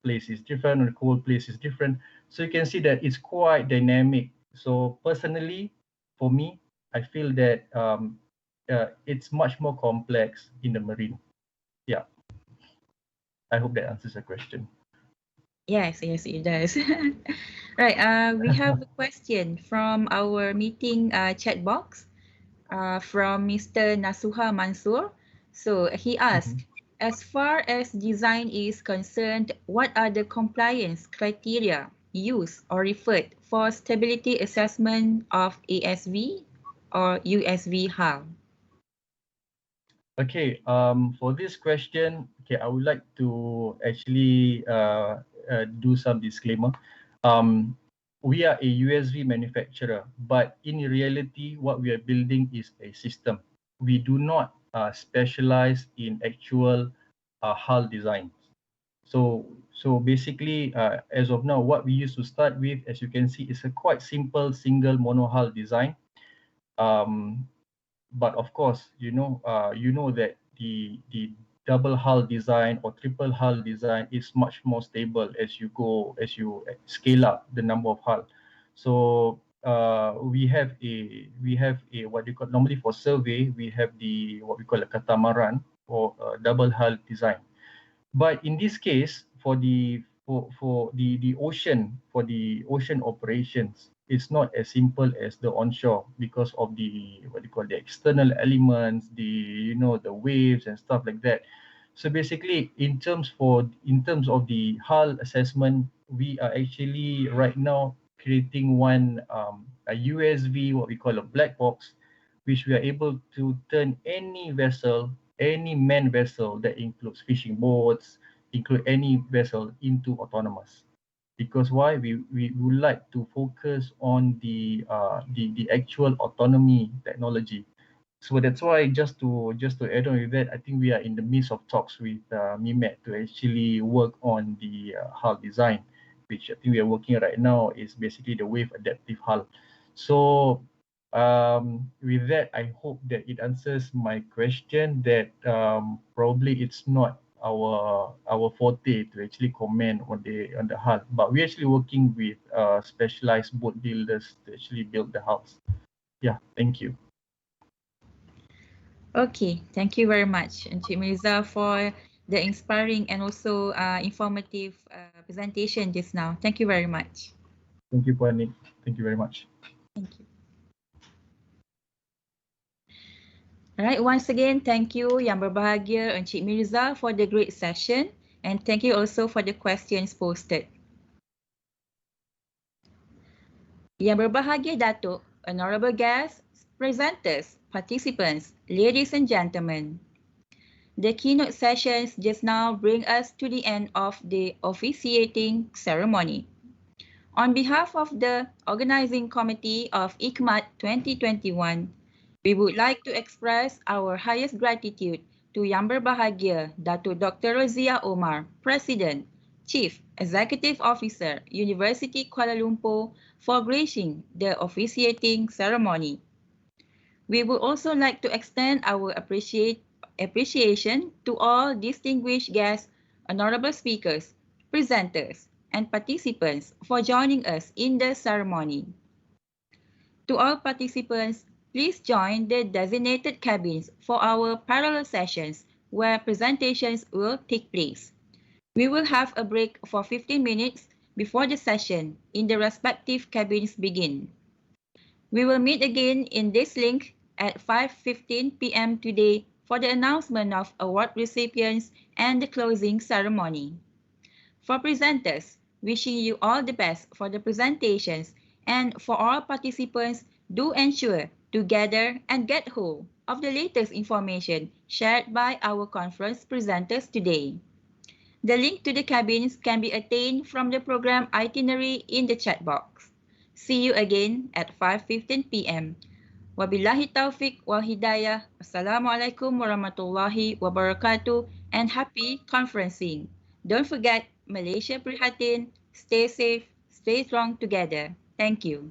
place, is different. On a cold place, is different. So you can see that it's quite dynamic. So personally, for me, I feel that it's much more complex in the marine. Yeah. I hope that answers your question. Yes, it does. Right. We have a question from our meeting chat box from Mr. Nasuha Mansur. So he asked, as far as design is concerned, what are the compliance criteria used or referred for stability assessment of ASV or USV hull? Okay, for this question, okay, I would like to actually do some disclaimer. We are a USV manufacturer, but in reality, what we are building is a system. We do not specialize in actual hull designs. So basically, as of now, what we used to start with, as you can see, is a quite simple single monohull design. But of course, you know that the double hull design or triple hull design is much more stable as you scale up the number of hull. So we have a what you call, normally for survey we have the what we call a catamaran or double hull design. But in this case, for the ocean, for the ocean operations, it's not as simple as the onshore because of the what you call the external elements, the the waves and stuff like that. So basically, in terms of the hull assessment, we are actually right now creating one a USV, what we call a black box, which we are able to turn any vessel, any manned vessel that includes fishing boats, include any vessel into autonomous. Because why? We would like to focus on the actual autonomy technology. So that's why just to add on with that, I think we are in the midst of talks with MIMAT to actually work on the hull design, which I think we are working right now is basically the wave adaptive hull. So with that, I hope that it answers my question that probably it's not our forte to actually comment on the hull, but we're actually working with specialized boat builders to actually build the hulls. Yeah, thank you. Okay, thank you very much, Encik Mirza, for the inspiring and also informative presentation just now. Thank you very much. Thank you, Puan Nik. Thank you very much. Thank you. All right, once again, thank you Yang Berbahagia Encik Mirza for the great session, and thank you also for the questions posted. Yang Berbahagia Datuk, honorable guests, presenters, participants, ladies and gentlemen. The keynote sessions just now bring us to the end of the officiating ceremony. On behalf of the organizing committee of ICMAT 2021, we would like to express our highest gratitude to Yang Berbahagia Datuk Dr. Rozia Omar, President, Chief Executive Officer, University Kuala Lumpur, for gracing the officiating ceremony. We would also like to extend our appreciation to all distinguished guests, honorable speakers, presenters, and participants for joining us in the ceremony. To all participants, please join the designated cabins for our parallel sessions where presentations will take place. We will have a break for 15 minutes before the session in the respective cabins begin. We will meet again in this link at 5:15 p.m. today for the announcement of award recipients and the closing ceremony. For presenters, wishing you all the best for the presentations, and for all participants, do ensure to gather and get hold of the latest information shared by our conference presenters today. The link to the cabins can be attained from the program itinerary in the chat box. See you again at 5:15 p.m. Wabillahi taufiq wal hidayah. Assalamualaikum warahmatullahi wabarakatuh and happy conferencing. Don't forget, Malaysia Prihatin, stay safe, stay strong together. Thank you.